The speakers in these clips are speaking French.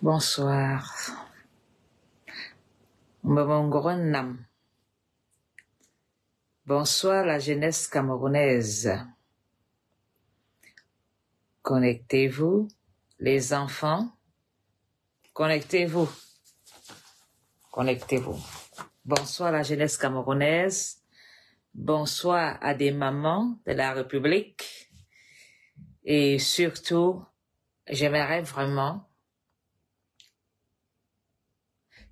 Bonsoir. Mbongoronam. Bonsoir la jeunesse camerounaise. Connectez-vous, les enfants. Connectez-vous. Connectez-vous. Bonsoir la jeunesse camerounaise. Bonsoir à des mamans de la République. Et surtout, j'aimerais vraiment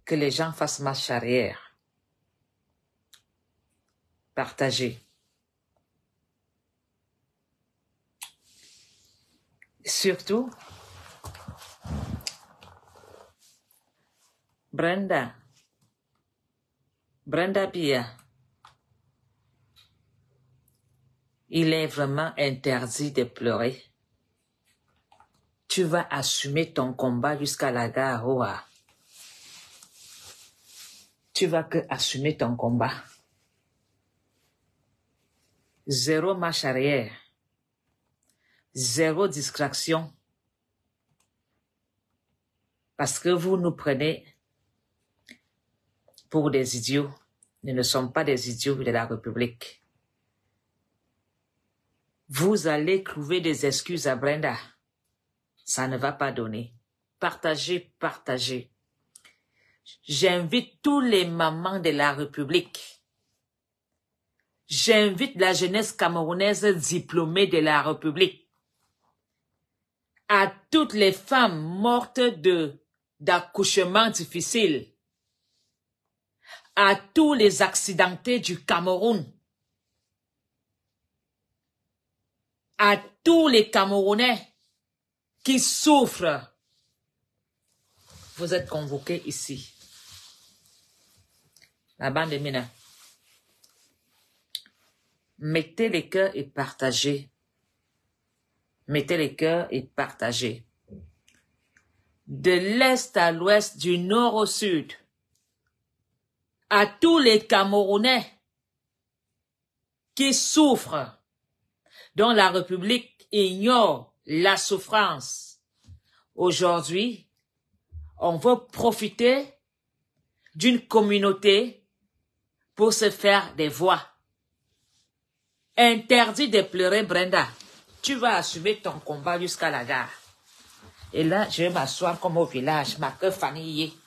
que les gens fassent marche arrière. Partagez. Surtout, Brenda Bia, il est vraiment interdit de pleurer. Tu vas assumer ton combat jusqu'à la gare, Oa. Tu vas que assumer ton combat. Zéro marche arrière. Zéro distraction. Parce que vous nous prenez pour des idiots. Nous ne sommes pas des idiots de la République. Vous allez trouver des excuses à Brenda. Ça ne va pas donner. Partagez, partagez. J'invite tous les mamans de la République. J'invite la jeunesse camerounaise diplômée de la République. À toutes les femmes mortes d'accouchements difficiles. À tous les accidentés du Cameroun. À tous les Camerounais qui souffrent. Vous êtes convoqués ici. La bande de Mina. Mettez les cœurs et partagez. Mettez les cœurs et partagez. De l'est à l'ouest, du nord au sud. À tous les Camerounais qui souffrent, dont la République ignore la souffrance. Aujourd'hui, on veut profiter d'une communauté pour se faire des voix. Interdit de pleurer, Brenda. Tu vas assumer ton combat jusqu'à la gare. Et là, je vais m'asseoir comme au village, ma queue famille.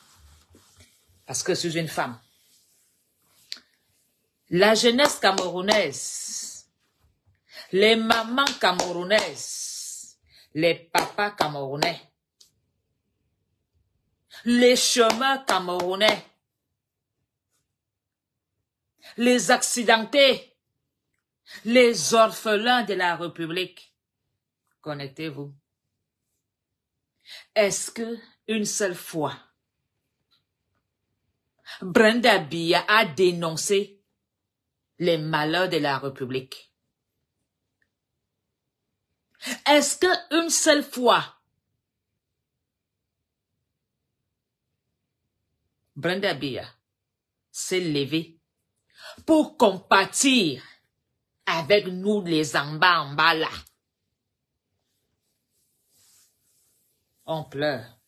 Parce que je suis une femme. La jeunesse camerounaise, les mamans camerounaises, les papas camerounais, les chemins camerounais, les accidentés, les orphelins de la République. Connectez-vous. Est-ce que une seule fois, Brenda Bia a dénoncé les malheurs de la République? Est-ce que une seule fois, Brenda Bia s'est levée pour compatir avec nous les en bas là? On pleure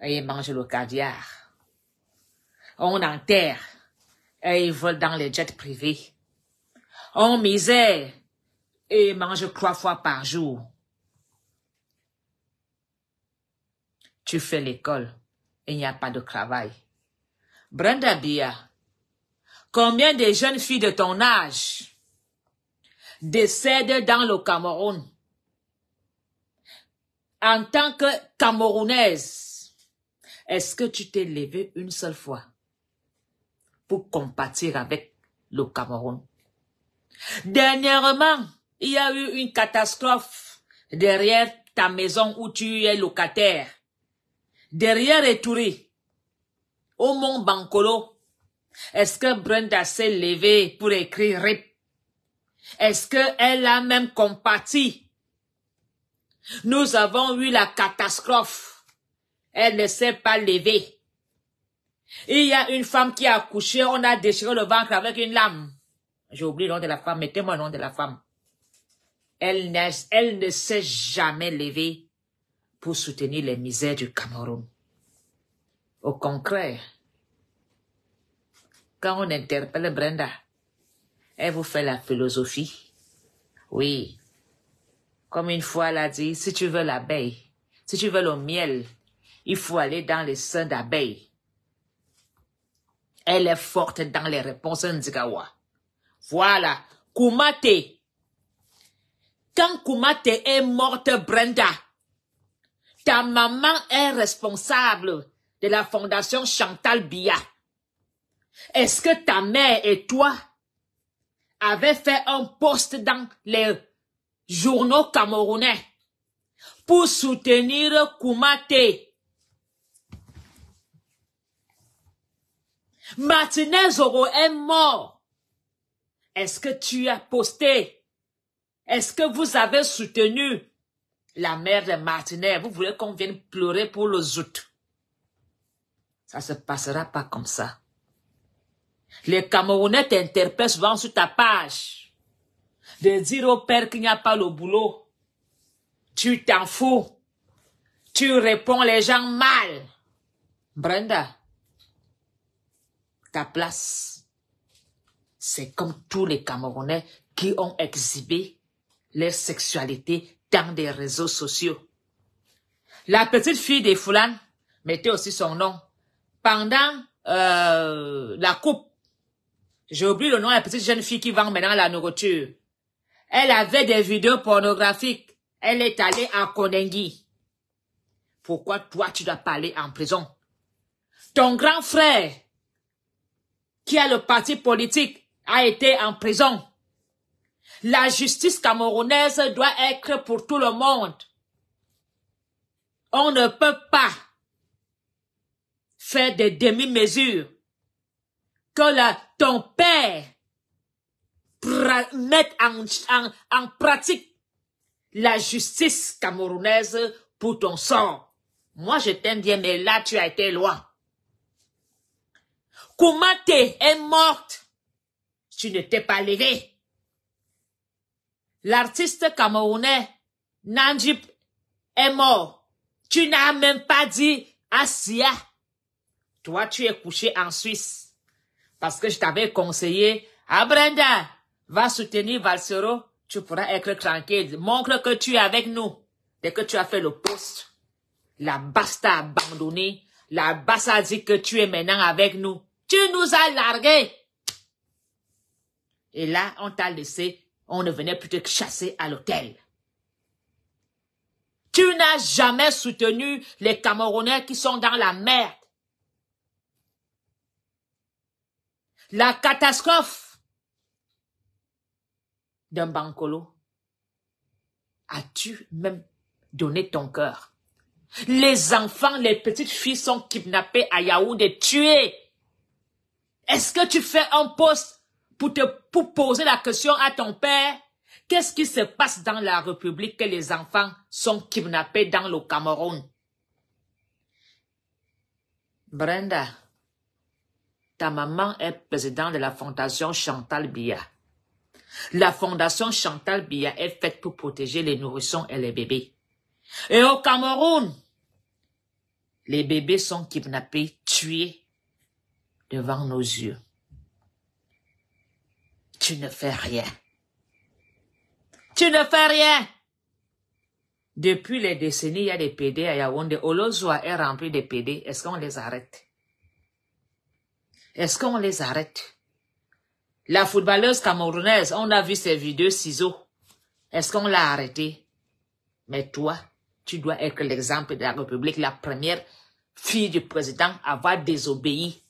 et mange le caviar. On enterre et ils volent dans les jets privés. On misère et mange 3 fois par jour. Tu fais l'école et il n'y a pas de travail. Brenda Bia, combien de jeunes filles de ton âge décèdent dans le Cameroun? En tant que Camerounaise, est-ce que tu t'es levée une seule fois pour compatir avec le Cameroun? Dernièrement, il y a eu une catastrophe derrière ta maison où tu es locataire. Derrière Eturi, au Mont Bankolo. Est-ce que Brenda s'est levée pour écrire RIP? Est-ce qu'elle a même compati? Nous avons eu la catastrophe. Elle ne s'est pas levée. Il y a une femme qui a accouché, on a déchiré le ventre avec une lame. J'ai oublié le nom de la femme, mettez-moi le nom de la femme. Elle ne s'est jamais levée pour soutenir les misères du Cameroun. Au contraire, quand on interpelle Brenda, elle vous fait la philosophie. Oui, comme une fois elle a dit, si tu veux l'abeille, si tu veux le miel, il faut aller dans les seins d'abeilles. Elle est forte dans les réponses Nzigawa. Voilà, Koumaté. Quand Koumaté est morte, Brenda, ta maman est responsable de la fondation Chantal Biya. Est-ce que ta mère et toi avez fait un post dans les journaux camerounais pour soutenir Koumaté? Martinez Zoro est mort. Est-ce que tu as posté? Est-ce que vous avez soutenu la mère de Martinez? Vous voulez qu'on vienne pleurer pour le zout? Ça ne se passera pas comme ça. Les Camerounais t'interpellent souvent sur ta page. De dire au père qu'il n'y a pas le boulot. Tu t'en fous. Tu réponds les gens mal. Brenda, ta place, c'est comme tous les Camerounais qui ont exhibé leur sexualité dans des réseaux sociaux. La petite fille des Foulane mettait aussi son nom. Pendant la coupe, j'ai oublié le nom de la petite jeune fille qui vend maintenant la nourriture. Elle avait des vidéos pornographiques. Elle est allée à Kondengi. Pourquoi toi tu dois pas aller en prison? Ton grand frère, qui a le parti politique, a été en prison. La justice camerounaise doit être pour tout le monde. On ne peut pas faire des demi-mesures. Que ton père mette en pratique la justice camerounaise pour ton sort. Moi, je t'aime bien, mais là, tu as été loin. Koumaté est morte. Tu ne t'es pas levé. L'artiste camerounais Nandjip est mort. Tu n'as même pas dit à Sia. Toi, tu es couché en Suisse. Parce que je t'avais conseillé, ah Brenda, va soutenir Valsero, tu pourras être tranquille. Montre que tu es avec nous. Dès que tu as fait le post, la basse t'a abandonné. La basse a dit que tu es maintenant avec nous. Tu nous as largués. Et là, on t'a laissé, on ne venait plus te chasser à l'hôtel. Tu n'as jamais soutenu les Camerounais qui sont dans la merde. La catastrophe d'un Bankolo. As-tu même donné ton cœur? Les enfants, les petites filles sont kidnappées à Yaoundé, tuées. Est-ce que tu fais un post pour poser la question à ton père? Qu'est-ce qui se passe dans la République que les enfants sont kidnappés dans le Cameroun? Brenda, ta maman est présidente de la fondation Chantal Biya. La fondation Chantal Biya est faite pour protéger les nourrissons et les bébés. Et au Cameroun, les bébés sont kidnappés, tués devant nos yeux. Tu ne fais rien. Tu ne fais rien. Depuis les décennies, il y a des PD à Yaoundé. Olozoa est rempli de PD. Est-ce qu'on les arrête? Est-ce qu'on les arrête? La footballeuse camerounaise, on a vu ses vidéos ciseaux. Est-ce qu'on l'a arrêtée? Mais toi, tu dois être l'exemple de la République, la première fille du président à avoir désobéi,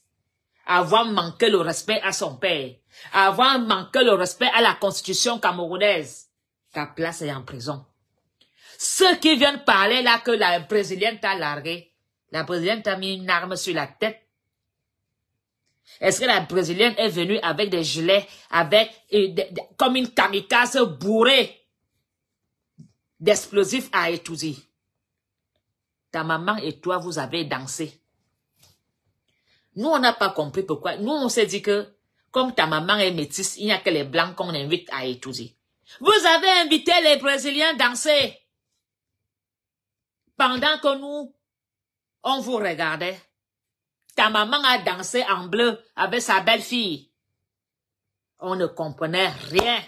à avoir manqué le respect à son père, à avoir manqué le respect à la constitution camerounaise. Ta place est en prison. Ceux qui viennent parler là que la brésilienne t'a largué, la brésilienne t'a mis une arme sur la tête. Est-ce que la brésilienne est venue avec des gilets, comme une kamikaze bourrée d'explosifs à Etouzi? Ta maman et toi, vous avez dansé. Nous, on n'a pas compris pourquoi. Nous, on s'est dit que, comme ta maman est métisse, il n'y a que les blancs qu'on invite à Etouzi. Vous avez invité les Brésiliens à danser. Pendant que nous, on vous regardait, ta maman a dansé en bleu avec sa belle-fille. On ne comprenait rien.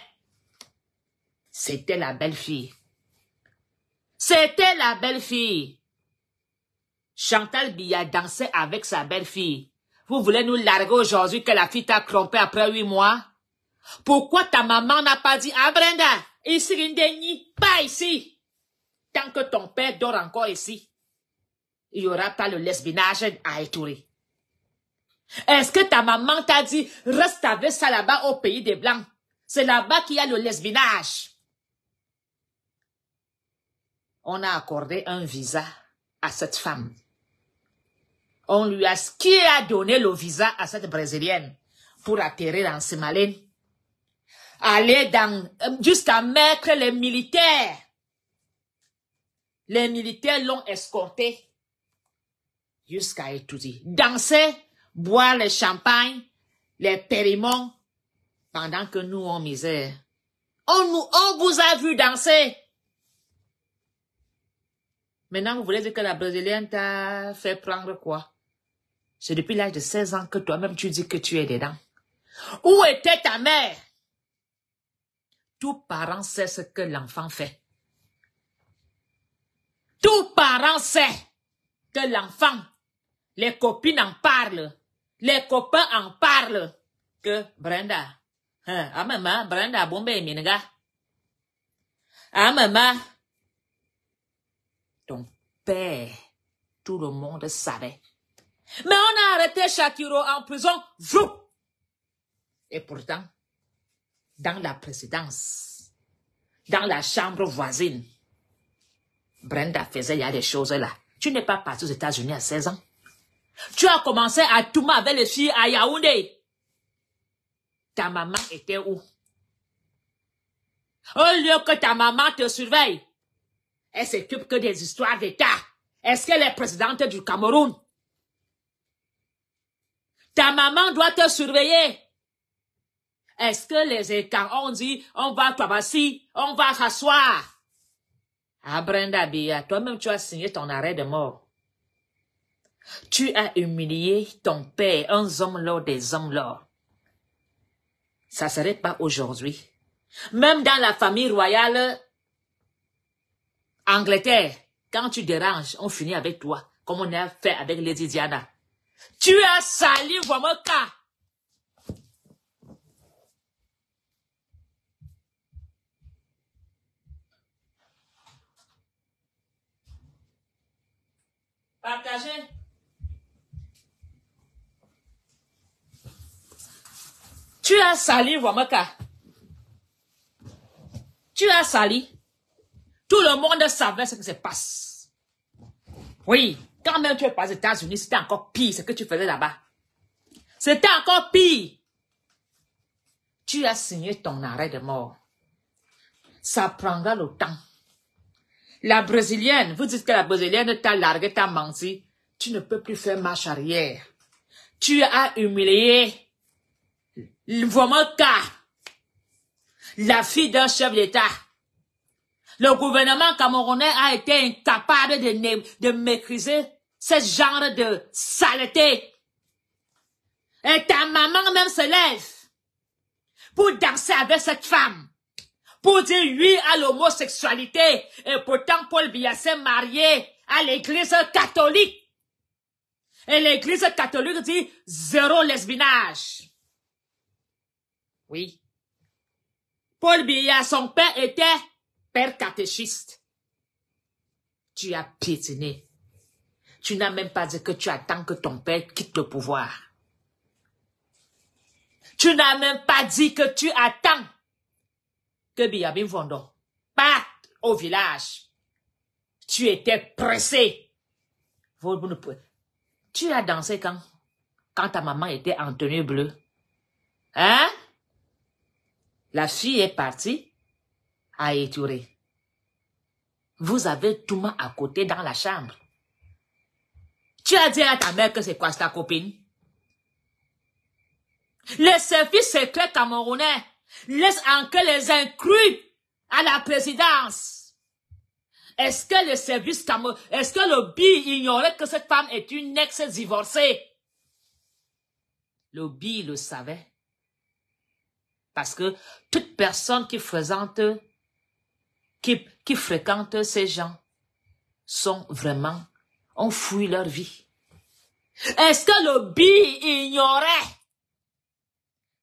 C'était la belle-fille. C'était la belle-fille. Chantal Biya dansait avec sa belle-fille. Vous voulez nous larguer aujourd'hui que la fille t'a trompé après 8 mois? Pourquoi ta maman n'a pas dit, ah Brenda, ici Rindeni, pas ici. Tant que ton père dort encore ici, il n'y aura pas le lesbinage à Etouré. Est-ce que ta maman t'a dit, reste avec ça là-bas au pays des Blancs? C'est là-bas qu'il y a le lesbinage. On a accordé un visa à cette femme. On lui a, qui a donné le visa à cette Brésilienne pour atterrir en Sémalène? Aller jusqu'à mettre les militaires. Les militaires l'ont escorté jusqu'à Etoudi. Danser, boire le champagne, les périmons, pendant que nous, on misère. On vous a vu danser. Maintenant, vous voulez dire que la Brésilienne t'a fait prendre quoi? C'est depuis l'âge de 16 ans que toi-même tu dis que tu es dedans. Où était ta mère? Tout parent sait ce que l'enfant fait. Tout parent sait que l'enfant, les copines en parlent, les copains en parlent, que Brenda, ah maman, Brenda, bombe minga. Ah maman, ton père, tout le monde savait. Mais on a arrêté Shakiro en prison, vous. Et pourtant, dans la présidence, dans la chambre voisine, Brenda faisait, il y a des choses là. Tu n'es pas parti aux États-Unis à 16 ans. Tu as commencé à tourner avec les filles à Yaoundé. Ta maman était où? Au lieu que ta maman te surveille, elle s'occupe que des histoires d'État. Est-ce qu'elle est présidente du Cameroun? Ta maman doit te surveiller. Est-ce que les États ont dit, on va à Tabassi, on va s'asseoir? Ah, Brenda Biya, toi-même tu as signé ton arrêt de mort. Tu as humilié ton père, un homme lors des hommes lors. Ça serait pas aujourd'hui. Même dans la famille royale Angleterre, quand tu déranges, on finit avec toi, comme on a fait avec Lady Diana. Tu as sali Wamoka. Partagez. Tu as sali Wamoka. Tu as sali. Tout le monde savait ce qui se passe. Oui, quand même tu es pas aux États-Unis, c'était encore pire ce que tu faisais là-bas. C'était encore pire. Tu as signé ton arrêt de mort. Ça prendra le temps. La Brésilienne, vous dites que la Brésilienne t'a largué, t'a menti. Tu ne peux plus faire marche arrière. Tu as humilié Wamoka, la fille d'un chef d'État. Le gouvernement camerounais a été incapable de maîtriser ce genre de saleté. Et ta maman même se lève pour danser avec cette femme, pour dire oui à l'homosexualité. Et pourtant, Paul Biya s'est marié à l'église catholique. Et l'église catholique dit zéro lesbinage. Oui. Paul Biya, son père était père catéchiste. Tu as piétiné. Tu n'as même pas dit que tu attends que ton père quitte le pouvoir. Tu n'as même pas dit que tu attends que Biyabin Fondo parte au village. Tu étais pressé. Tu as dansé quand ta maman était en tenue bleue. Hein? La fille est partie à Etouré. Vous avez tout le monde à côté dans la chambre. Tu as dit à ta mère que c'est quoi ta copine? Les services secrets camerounais laissent en que les inclus à la présidence. Est-ce que le service camerounais, est-ce que le BI ignorait que cette femme est une ex-divorcée? Le BI le savait. Parce que toute personne qui fréquente ces gens sont vraiment, ont fui leur vie. Est-ce que le BI ignorait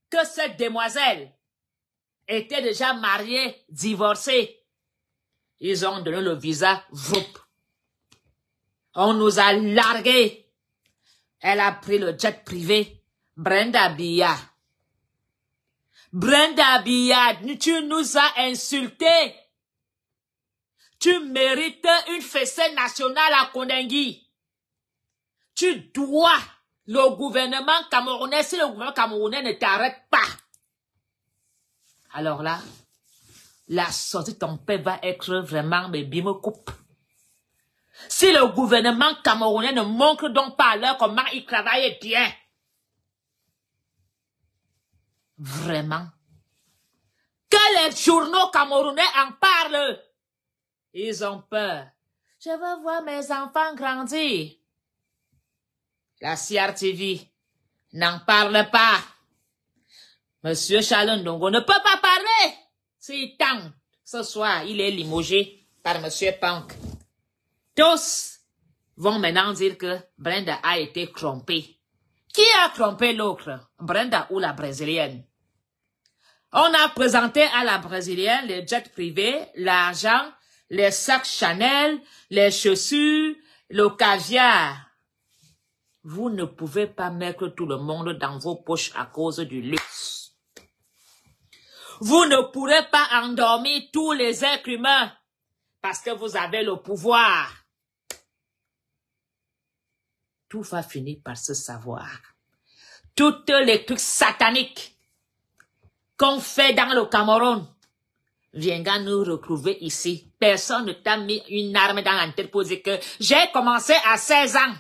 que cette demoiselle était déjà mariée, divorcée? Ils ont donné le visa, voup. On nous a largués. Elle a pris le jet privé. Brenda Biya. Brenda Biya, tu nous as insultés. Tu mérites une fessée nationale à Kondengi. Tu dois le gouvernement camerounais, si le gouvernement camerounais ne t'arrête pas. Alors là, la sortie de ton père va être vraiment, mais bien me coupe. Si le gouvernement camerounais ne montre donc pas à l'heure comment il travaille bien. Vraiment. Que les journaux camerounais en parlent. Ils ont peur. Je veux voir mes enfants grandir. La CRTV n'en parle pas. Monsieur Charles Ndongo ne peut pas parler. C'est tant. Ce soir, il est limogé par Monsieur Punk. Tous vont maintenant dire que Brenda a été trompée. Qui a trompé l'autre? Brenda ou la brésilienne? On a présenté à la brésilienne les jets privés, l'argent, les sacs Chanel, les chaussures, le caviar. Vous ne pouvez pas mettre tout le monde dans vos poches à cause du luxe. Vous ne pourrez pas endormir tous les êtres humains parce que vous avez le pouvoir. Tout va finir par se savoir. Toutes les trucs sataniques qu'on fait dans le Cameroun, viendra nous retrouver ici. Personne ne t'a mis une arme dans la tête pour dire que j'ai commencé à 16 ans.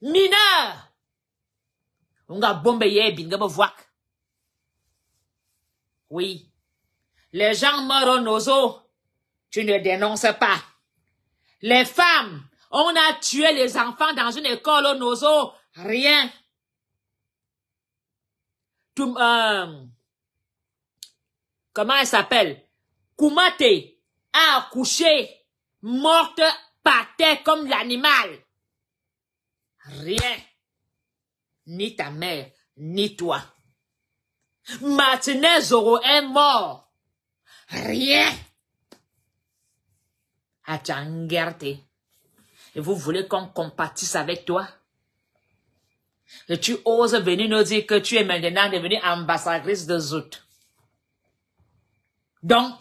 Mineur! On a bombé binga voir. Oui. Les gens meurent au nozo. Tu ne dénonces pas. Les femmes, on a tué les enfants dans une école au nozo. Rien. Comment elle s'appelle? Koumate a accouché, morte par terre comme l'animal. Rien. Ni ta mère, ni toi. Martinez Zoro est mort. Rien. Atchangerte. Et vous voulez qu'on compatisse avec toi? Et tu oses venir nous dire que tu es maintenant devenue ambassadrice de Zout. Donc,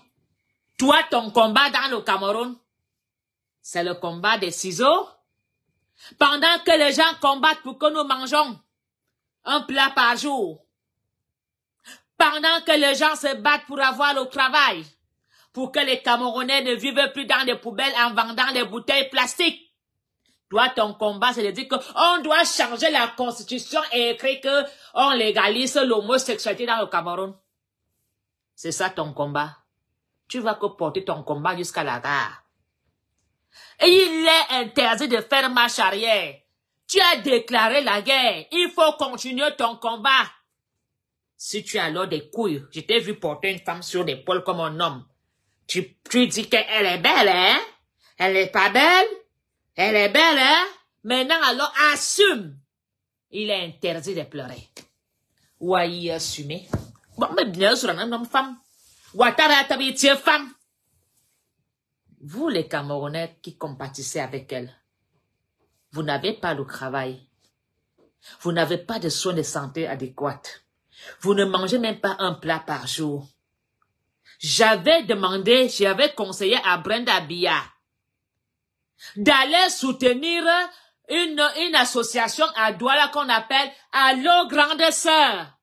toi, ton combat dans le Cameroun, c'est le combat des ciseaux. Pendant que les gens combattent pour que nous mangeons un plat par jour. Pendant que les gens se battent pour avoir le travail. Pour que les Camerounais ne vivent plus dans des poubelles en vendant des bouteilles plastiques. Toi, ton combat, c'est de dire qu'on doit changer la constitution et écrire qu'on légalise l'homosexualité dans le Cameroun. C'est ça ton combat. Tu vas que porter ton combat jusqu'à la gare. Et il est interdit de faire marche arrière. Tu as déclaré la guerre. Il faut continuer ton combat. Si tu as alors des couilles, je t'ai vu porter une femme sur l'épaule comme un homme. Tu dis qu'elle est belle, hein? Elle est pas belle? Elle est belle, hein? Maintenant, alors, assume. Il est interdit de pleurer. Ouaï, assumer. Bon, mais bien sûr, un homme femme. Ouattara, t'habitiez femme. Vous, les Camerounais qui compatissez avec elle, vous n'avez pas le travail. Vous n'avez pas de soins de santé adéquats. Vous ne mangez même pas un plat par jour. J'avais conseillé à Brenda Biya d'aller soutenir une association à Douala qu'on appelle Allô Grande Sœur.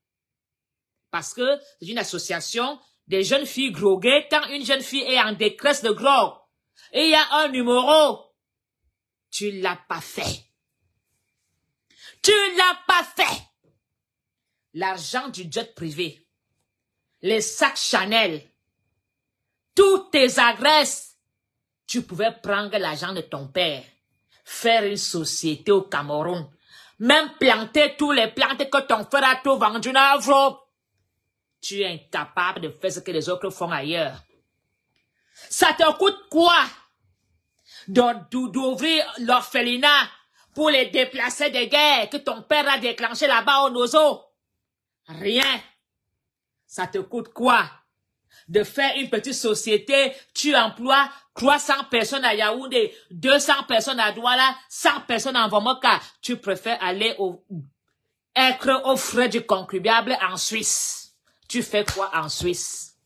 Parce que c'est une association des jeunes filles groguées quand une jeune fille est en détresse de grog. Et il y a un numéro. Tu l'as pas fait. Tu l'as pas fait. L'argent du jet privé, les sacs Chanel, toutes tes adresses tu pouvais prendre l'argent de ton père, faire une société au Cameroun, même planter tous les plantes que ton frère a tout vendu dans l'Afrique. Tu es incapable de faire ce que les autres font ailleurs. Ça te coûte quoi d'ouvrir l'orphelinat pour les déplacés de guerre que ton père a déclenché là-bas au Nozo? Rien. Ça te coûte quoi de faire une petite société? Tu emploies 300 personnes à Yaoundé, 200 personnes à Douala, 100 personnes à Vomoka. Tu préfères aller être aux frais du contribuable en Suisse. Tu fais quoi en Suisse?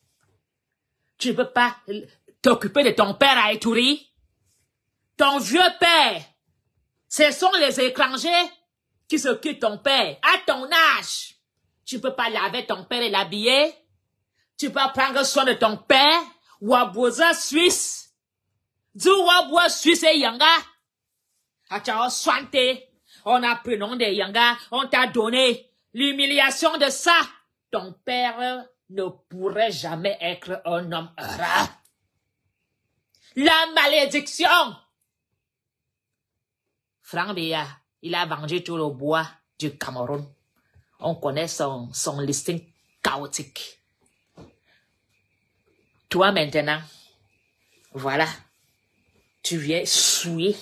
Tu ne peux pas t'occuper de ton père à Ituri? Ton vieux père, ce sont les étrangers qui s'occupent de ton père. À ton âge, tu ne peux pas laver ton père et l'habiller. Tu peux prendre soin de ton père. Waboza Suisse. Du Waboua Suisse et Yanga. Achao Swante. On a pris le nom de Yanga. On t'a donné l'humiliation de ça. Ton père ne pourrait jamais être un homme heureux. La malédiction. Franck Biya, il a vendu tout le bois du Cameroun. On connaît son listing chaotique. Toi maintenant, voilà, tu viens souiller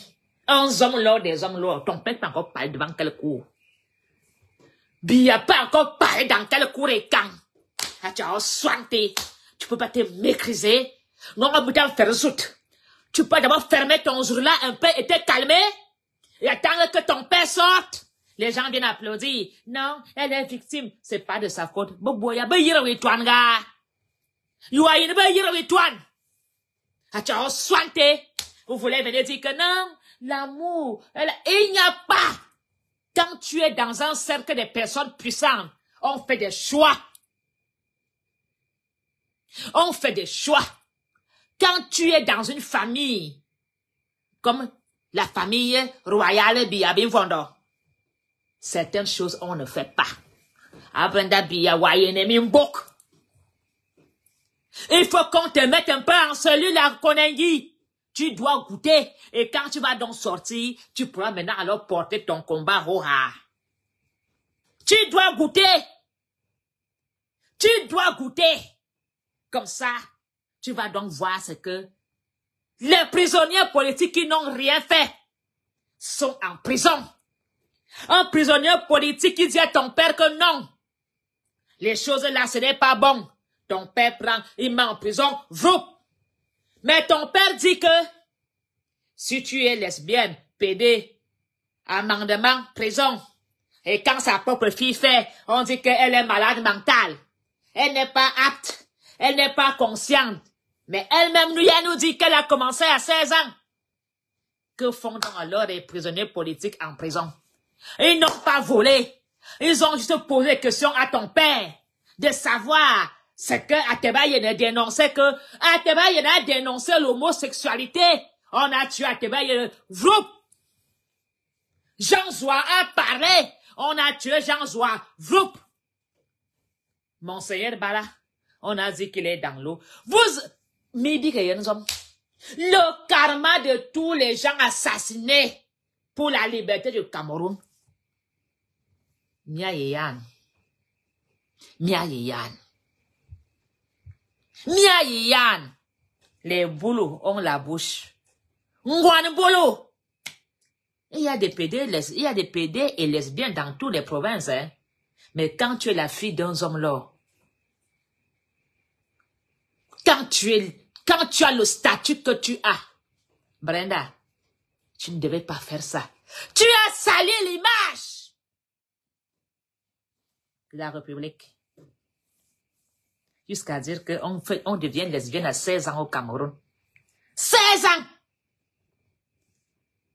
un homme là, des hommes là. Ton père n'a pas encore parlé devant quel cours. Biya pas encore parlé dans quel cours et quand. Tu as soigné. Tu peux pas te maîtriser. Non, on peut faire zout. Tu peux d'abord fermer ton jour là un peu et te calmer. Et attendre que ton père sorte. Les gens viennent applaudir. Non, elle est victime. C'est pas de sa faute. Boboya, bayirawi tuanga. Youaïne bayirawi tuan. Achao sointe. Vous voulez venir dire que non, l'amour, il n'y a pas. Quand tu es dans un cercle de personnes puissantes, on fait des choix. On fait des choix. Quand tu es dans une famille, comme la famille royale Biya Fondo, certaines choses on ne fait pas. Abenda Biya Wayene Mimbok. Il faut qu'on te mette un peu en cellule à Konengi. Tu dois goûter. Et quand tu vas donc sortir, tu pourras maintenant alors porter ton combat roha. Tu dois goûter. Tu dois goûter. Comme ça, tu vas donc voir ce que les prisonniers politiques qui n'ont rien fait sont en prison. Un prisonnier politique qui dit à ton père que non. Les choses là, ce n'est pas bon. Ton père prend, il met en prison, vroup. Mais ton père dit que si tu es lesbienne, pédé, amendement, prison. Et quand sa propre fille fait, on dit qu'elle est malade mentale. Elle n'est pas apte. Elle n'est pas consciente. Mais elle-même nous dit qu'elle a commencé à 16 ans. Que font donc alors les prisonniers politiques en prison? Ils n'ont pas volé. Ils ont juste posé des questions à ton père. De savoir ce que Atebaye a dénoncé, que Atebaye a dénoncé l'homosexualité. On a tué Atebaye. Vroup. Jean Zoua a parlé. On a tué Jean Zoua. Vroup. Monseigneur Bala, on a dit qu'il est dans l'eau. Vous, le karma de tous les gens assassinés pour la liberté du Cameroun. Mia Yeyan. Mia Yeyan. Mia Yeyan. Les boulots ont la bouche. Ngwan boulot. Il y a des PD et lesbiennes dans toutes les provinces, hein. Mais quand tu es la fille d'un homme là, quand tu as le statut que tu as, Brenda, tu ne devais pas faire ça. Tu as sali l'image de la République. Jusqu'à dire qu'on devient lesbienne à 16 ans au Cameroun. 16 ans!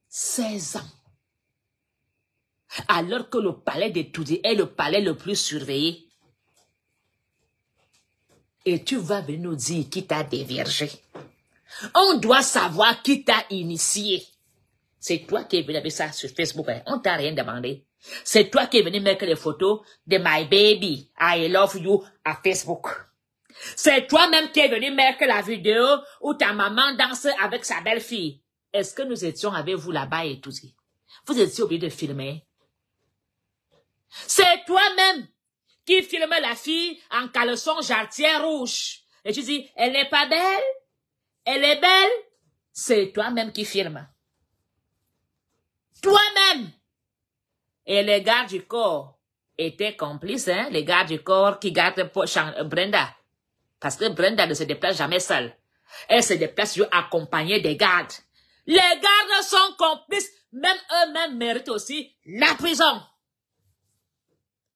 16 ans! Alors que le palais de Toudi est le palais le plus surveillé. Et tu vas venir nous dire qui t'a déviergé. On doit savoir qui t'a initié. C'est toi qui es venu avec ça sur Facebook. Hein. On t'a rien demandé. C'est toi qui es venu mettre les photos de My Baby, I Love You à Facebook. C'est toi-même qui es venu mettre la vidéo où ta maman danse avec sa belle-fille. Est-ce que nous étions avec vous là-bas et tout ça? Vous étiez obligé de filmer. C'est toi-même qui filme la fille en caleçon jarretière rouge. Et tu dis, elle n'est pas belle? Elle est belle? C'est toi-même qui filme. Toi-même. Et les gardes du corps étaient complices, hein? Les gardes du corps qui gardent Brenda. Parce que Brenda ne se déplace jamais seule. Elle se déplace accompagnée des gardes. Les gardes sont complices. Même eux-mêmes méritent aussi la prison.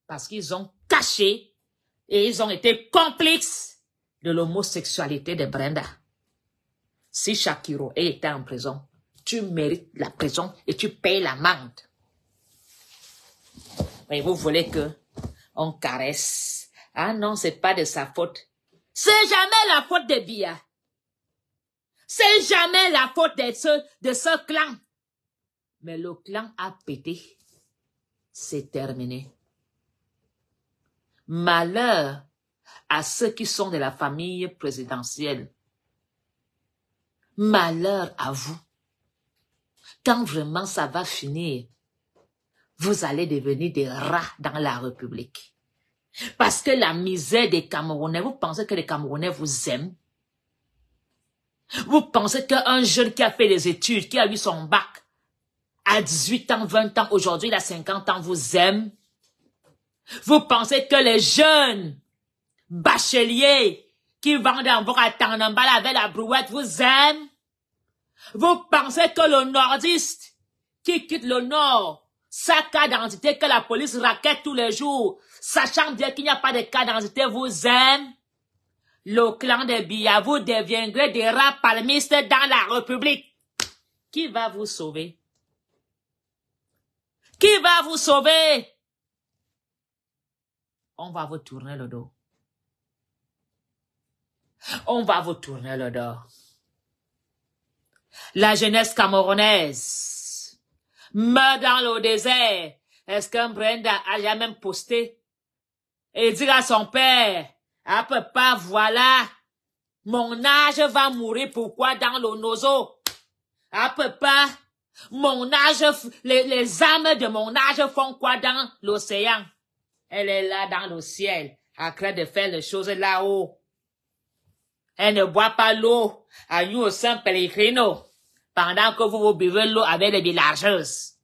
Parce qu'ils ont caché et ils ont été complices de l'homosexualité de Brenda. Si Shakiro était en prison, tu mérites la prison et tu payes l'amende. Mais vous voulez que on caresse. Ah non, c'est pas de sa faute. C'est jamais la faute de Bia. C'est jamais la faute de ce clan. Mais le clan a pété. C'est terminé. Malheur à ceux qui sont de la famille présidentielle. Malheur à vous. Quand vraiment ça va finir, vous allez devenir des rats dans la République. Parce que la misère des Camerounais, vous pensez que les Camerounais vous aiment? Vous pensez qu'un jeune qui a fait des études, qui a eu son bac, à 18 ans, 20 ans, aujourd'hui il a 50 ans, vous aime? Vous pensez que les jeunes bacheliers qui vendent encore à Tanambala avec la brouette vous aiment? Vous pensez que le nordiste qui quitte le nord, sa carte d'identité que la police raquette tous les jours, sachant bien qu'il n'y a pas de carte d'identité, vous aime? Le clan de Biya, vous deviendrez des rats palmistes dans la République. Qui va vous sauver? Qui va vous sauver? On va vous tourner le dos. On va vous tourner le dos. La jeunesse camerounaise meurt dans le désert. Est-ce qu'un Brenda a jamais posté et dire à son père, à papa, voilà, mon âge va mourir, pourquoi dans le nozo? À papa, mon âge, les âmes de mon âge font quoi dans l'océan? Elle est là dans le ciel, en train de faire les choses là-haut. Elle ne boit pas l'eau à nous au Saint Pellegrino, pendant que vous buvez l'eau avec les villageuses.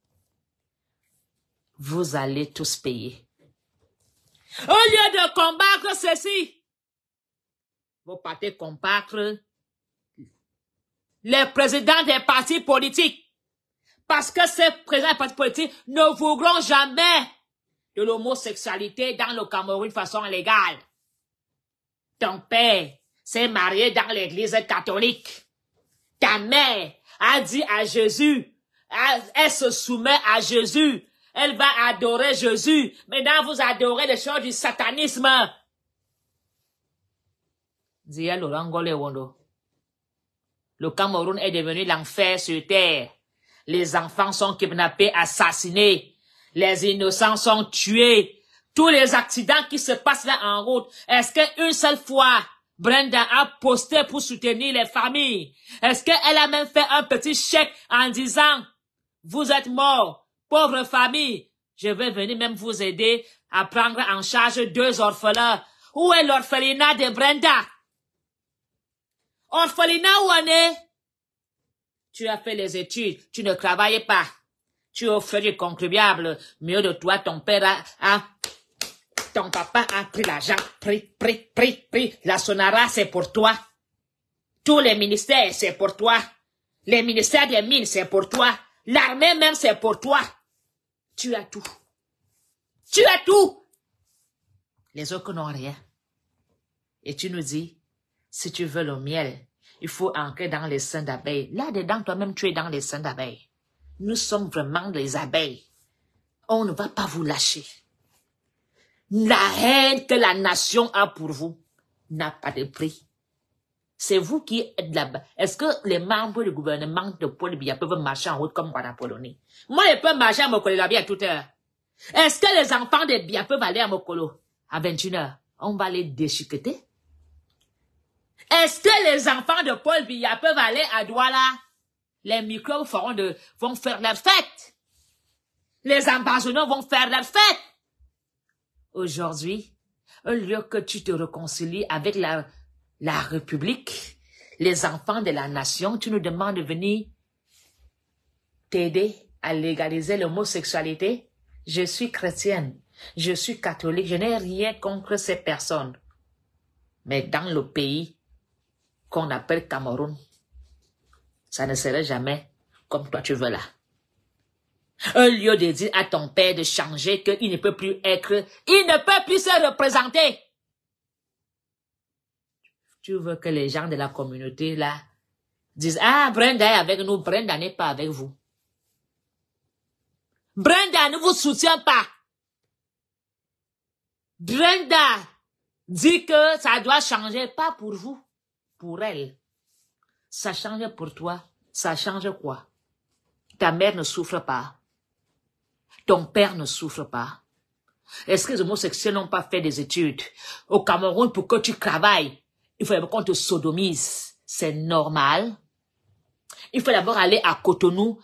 Vous allez tous payer. Au lieu de combattre ceci, vous partez combattre les présidents des partis politiques. Parce que ces présidents des partis politiques ne voudront jamais de l'homosexualité dans le Cameroun de façon légale. Ton père s'est marié dans l'église catholique. Ta mère a dit à Jésus, elle se soumet à Jésus. Elle va adorer Jésus. Maintenant, vous adorez les choses du satanisme. Le Cameroun est devenu l'enfer sur terre. Les enfants sont kidnappés, assassinés. Les innocents sont tués. Tous les accidents qui se passent là en route. Est-ce qu'une seule fois, Brenda a posté pour soutenir les familles? Est-ce qu'elle a même fait un petit chèque en disant, vous êtes morts, pauvre famille, je vais venir même vous aider à prendre en charge 2 orphelins. Où est l'orphelinat de Brenda? Orphelinat où on est? Tu as fait les études, tu ne travaillais pas. Tu offres du contribuable. Mieux de toi, ton père ton papa a pris l'argent. Pris. La Sonara, c'est pour toi. Tous les ministères, c'est pour toi. Les ministères des mines, c'est pour toi. L'armée même, c'est pour toi. Tu as tout. Tu as tout. Les autres n'ont rien. Et tu nous dis, si tu veux le miel, il faut entrer dans les seins d'abeilles. Là-dedans, toi-même, tu es dans les seins d'abeilles. Nous sommes vraiment des abeilles. On ne va pas vous lâcher. La haine que la nation a pour vous n'a pas de prix. C'est vous qui êtes là-bas. Est-ce que les membres du gouvernement de Paul Biya peuvent marcher en route comme Guadapoloni? Moi, je peux marcher à Mokolo la à toute heure. Est-ce que les enfants de Biya peuvent aller à Mokolo à 21h? On va les déchiqueter. Est-ce que les enfants de Paul Biya peuvent aller à Douala? Les microbes vont faire leur fête. Les ambassadeurs vont faire leur fête. Aujourd'hui, au lieu que tu te réconcilies avec la République, les enfants de la nation, tu nous demandes de venir t'aider à légaliser l'homosexualité. Je suis chrétienne, je suis catholique, je n'ai rien contre ces personnes. Mais dans le pays qu'on appelle Cameroun, ça ne serait jamais comme toi tu veux là. Au lieu de dire à ton père de changer, qu'il ne peut plus être, il ne peut plus se représenter. Tu veux que les gens de la communauté là disent, ah, Brenda est avec nous, Brenda n'est pas avec vous. Brenda ne vous soutient pas. Brenda dit que ça doit changer, pas pour vous, pour elle. Ça change pour toi, ça change quoi? Ta mère ne souffre pas. Ton père ne souffre pas. Est-ce que les homosexuels n'ont pas fait des études? Au Cameroun, pour que tu travailles, il faut d'abord qu'on te sodomise. C'est normal. Il faut d'abord aller à Cotonou,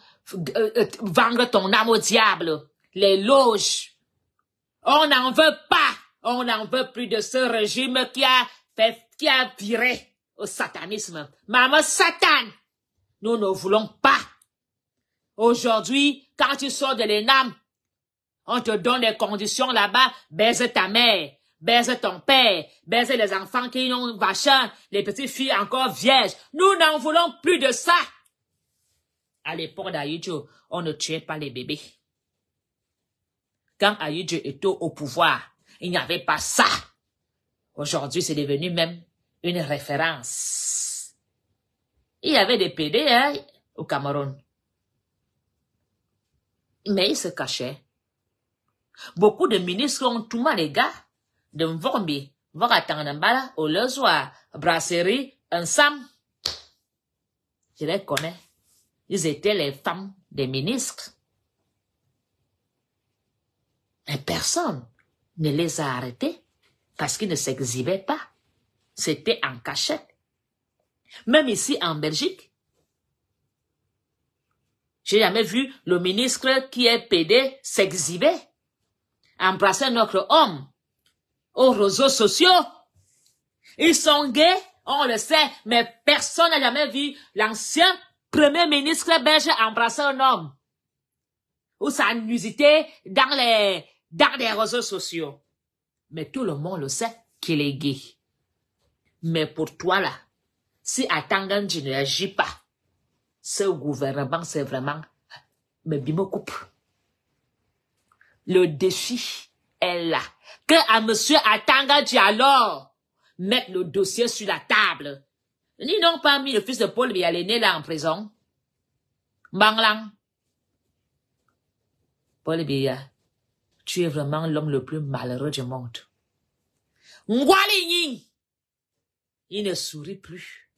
vendre ton âme au diable. Les loges. On n'en veut pas. On n'en veut plus de ce régime qui a viré au satanisme. Maman Satan, nous ne voulons pas. Aujourd'hui, quand tu sors de l'ENAM, on te donne des conditions là-bas, baise ta mère, baise ton père, baise les enfants qui ont vachin, les petites filles encore vierges. Nous n'en voulons plus de ça. À l'époque d'Ayidjo, on ne tuait pas les bébés. Quand Ayidjo était au pouvoir, il n'y avait pas ça. Aujourd'hui, c'est devenu même une référence. Il y avait des PD au Cameroun. Mais ils se cachaient. Beaucoup de ministres ont tout mal les gars. De Mvombi, Voratangambala, au Lezoa, Brasserie, ensemble. Je les connais. Ils étaient les femmes des ministres. Mais personne ne les a arrêtés parce qu'ils ne s'exhibaient pas. C'était en cachette. Même ici en Belgique, j'ai jamais vu le ministre qui est PD s'exhiber, embrasser notre homme aux réseaux sociaux. Ils sont gays, on le sait, mais personne n'a jamais vu l'ancien premier ministre belge embrasser un homme. Ou sa nudité dans les réseaux sociaux. Mais tout le monde le sait qu'il est gay. Mais pour toi là, si à Tanganji ne agit pas, ce gouvernement c'est vraiment, mais bimo coupe. Le défi est là. Que à monsieur Atangadji alors, mettre le dossier sur la table. Ils n'ont pas mis le fils de Paul Biya né là en prison. Banglang. Paul Biya, tu es vraiment l'homme le plus malheureux du monde. Ngwali, il ne sourit plus.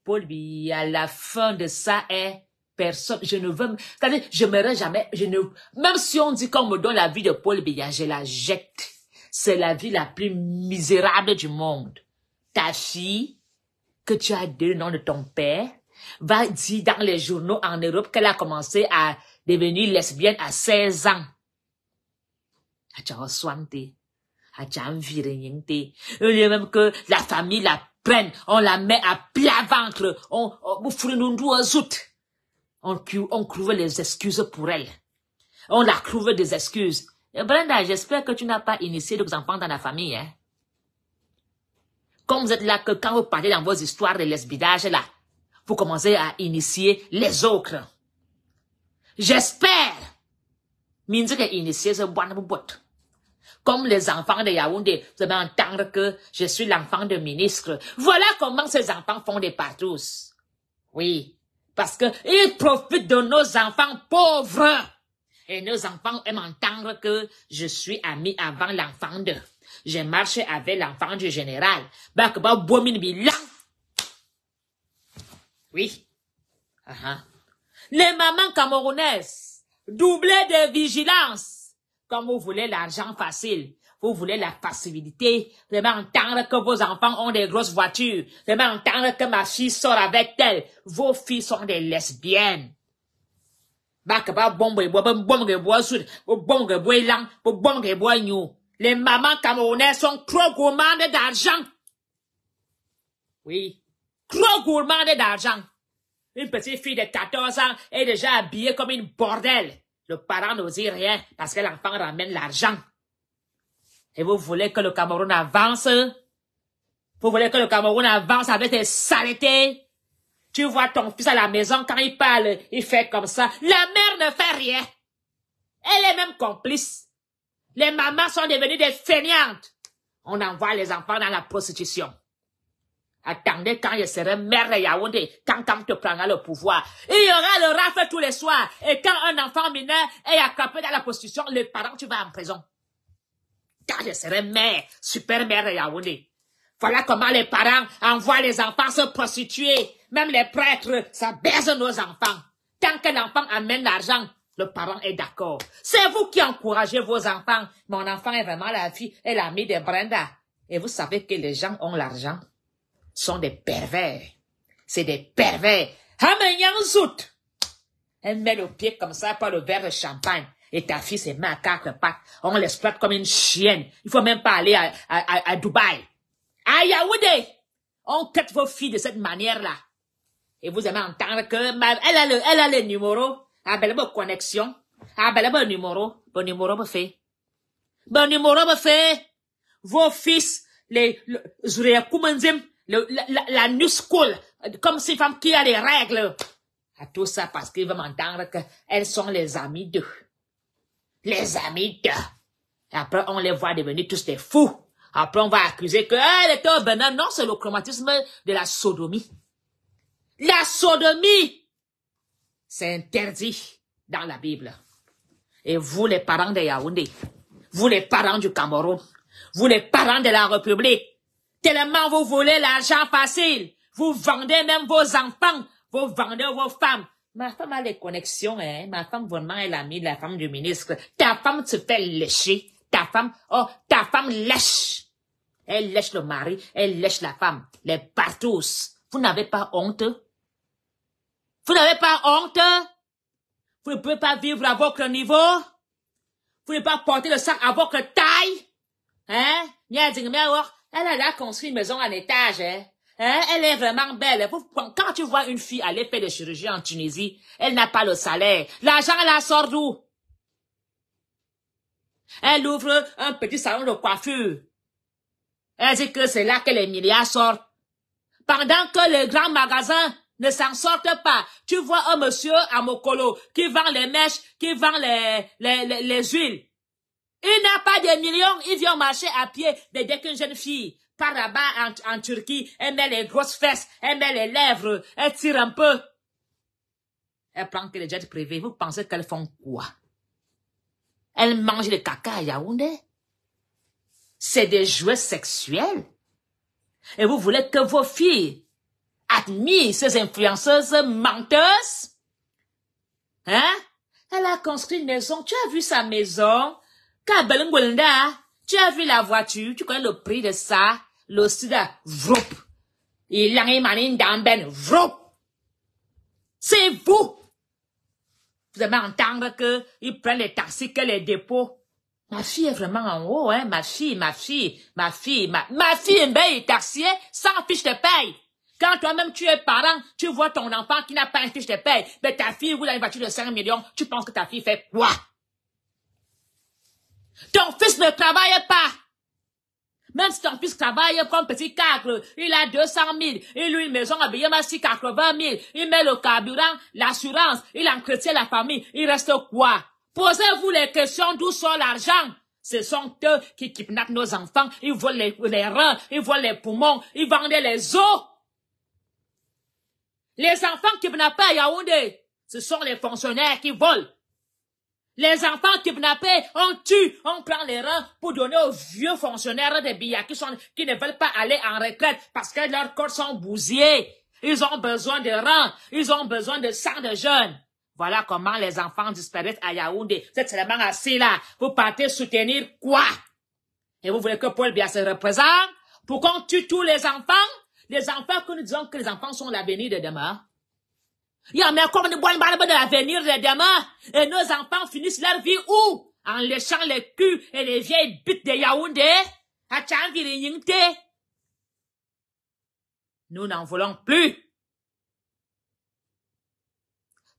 Paul Biya, la fin de ça est personne. Je ne veux, c'est-à-dire, je m'aurais jamais, même si on dit qu'on me donne la vie de Paul Biya, je la jette. C'est la vie la plus misérable du monde. Ta fille, que tu as donné le nom de ton père, va dire dans les journaux en Europe qu'elle a commencé à devenir lesbienne à 16 ans. Même que la famille la prenne, on la met à plat ventre, on trouve les excuses pour elle. On la trouve des excuses. Et Brenda, j'espère que tu n'as pas initié d'autres enfants dans la famille, hein. Comme vous êtes là, que quand vous parlez dans vos histoires de lesbidage, là, vous commencez à initier les autres. J'espère. Comme les enfants de Yaoundé, vous allez entendre que je suis l'enfant de ministre. Voilà comment ces enfants font des partous. Oui. Parce que ils profitent de nos enfants pauvres. Et nos enfants aiment entendre que je suis ami avant l'enfant de. J'ai marché avec l'enfant du général. Oui. Les mamans camerounaises, doublez de vigilance. Comme vous voulez l'argent facile, Vous voulez la facilité. Vous aimez entendre que vos enfants ont des grosses voitures. Vous aimez entendre que ma fille sort avec elle. Vos filles sont des lesbiennes. Les mamans camerounaises sont trop gourmandes d'argent. Oui, trop gourmandes d'argent. Une petite fille de 14 ans est déjà habillée comme une bordelle. Le parent n'ose rien parce que l'enfant ramène l'argent. Et vous voulez que le Cameroun avance? Vous voulez que le Cameroun avance avec des saletés? Tu vois ton fils à la maison, quand il parle, il fait comme ça. La mère ne fait rien. Elle est même complice. Les mamans sont devenues des fainéantes. On envoie les enfants dans la prostitution. Attendez quand je serai maire de Yaoundé, quand te prendra le pouvoir. Il y aura le rafle tous les soirs. Et quand un enfant mineur est attrapé dans la prostitution, les parents, tu vas en prison. Quand je serai maire, super maire de Yaoundé. Voilà comment les parents envoient les enfants se prostituer. Même les prêtres, ça baise nos enfants. Tant que l'enfant amène l'argent, le parent est d'accord. C'est vous qui encouragez vos enfants. Mon enfant est vraiment la fille et l'ami de Brenda. Et vous savez que les gens ont l'argent. Sont des pervers. C'est des pervers. Zout. Elle met le pied comme ça par le verre de champagne. Et ta fille se met à 4 pattes. On l'exploite comme une chienne. Il faut même pas aller à Dubaï. À Yaoundé. On quitte vos filles de cette manière-là. Et vous aimez entendre que elle a le numéro. Ah, ben, bonne connexion. Ah, ben, bon numéro. Bon numéro, me fait. Bon numéro, me fait. Vos fils, la new school, comme ces femmes qui a les règles. À tout ça parce qu'ils veulent m'entendre qu'elles sont les amies d'eux. Les amies d'eux. Et après, on les voit devenir tous des fous. Après, on va accuser qu'elle était au Bénin. Non, c'est le chromatisme de la sodomie. La sodomie, c'est interdit dans la Bible. Et vous, les parents de Yaoundé, vous, les parents du Cameroun, vous, les parents de la République, tellement vous voulez l'argent facile, vous vendez même vos enfants, vous vendez vos femmes. Ma femme a les connexions, hein. Ma femme vraiment est l'amie de la femme du ministre. Ta femme se fait lécher. Ta femme lèche. Elle lèche le mari, elle lèche la femme. Les partous. Vous n'avez pas honte? Vous n'avez pas honte? Vous ne pouvez pas vivre à votre niveau? Vous ne pouvez pas porter le sac à votre taille? Hein? Elle a là construit une maison en étage, hein? Elle est vraiment belle. Quand tu vois une fille aller faire des chirurgies en Tunisie, elle n'a pas le salaire. L'argent, elle la sort d'où? Elle ouvre un petit salon de coiffure. Elle dit que c'est là que les milliards sortent. Pendant que les grands magasins ne s'en sortent pas. Tu vois un monsieur à Mokolo qui vend les mèches, qui vend les huiles. Il n'a pas de millions, il vient marcher à pied dès qu'une jeune fille part là-bas en Turquie, elle met les grosses fesses, elle met les lèvres, elle tire un peu. Elle prend que les jets privés. Vous pensez qu'elles font quoi? Elles mangent le caca à Yaoundé. C'est des jouets sexuels. Et vous voulez que vos filles admirent ces influenceuses menteuses? Hein? Elle a construit une maison. Tu as vu sa maison? Tu as vu la voiture? Tu connais le prix de ça? Le sida, vroup. Il a une manine d'amben, vroup. C'est vous. Vous aimez entendre qu'ils prennent les taxis que les dépôts. Ma fille est vraiment en haut, hein, ma fille, est taxier sans fiche de paye. Quand toi-même tu es parent, tu vois ton enfant qui n'a pas une fiche de paye, mais ta fille roule une voiture de 5 millions, tu penses que ta fille fait quoi? Ton fils ne travaille pas. Même si ton fils travaille comme petit cadre, il a 200 000, il loue une maison à Biyamasi 80 000, il met le carburant, l'assurance, il entretient la famille, il reste quoi? Posez-vous les questions d'où sort l'argent. Ce sont eux qui kidnappent nos enfants, ils volent les reins, ils volent les poumons, ils vendent les os. Les enfants kidnappés à Yaoundé, ce sont les fonctionnaires qui volent. Les enfants kidnappés, on tue, on prend les reins pour donner aux vieux fonctionnaires des billets qui ne veulent pas aller en retraite parce que leurs corps sont bousillés. Ils ont besoin de reins, ils ont besoin de sang de jeunes. Voilà comment les enfants disparaissent à Yaoundé. Vous êtes seulement assis là, vous partez soutenir quoi? Et vous voulez que Paul Biya se représente pour qu'on tue tous les enfants que nous disons que les enfants sont l'avenir de demain. Il y a même comme de l'avenir de demain. Et nos enfants finissent leur vie où? En léchant les culs et les vieilles bites de Yaoundé. Nous n'en voulons plus.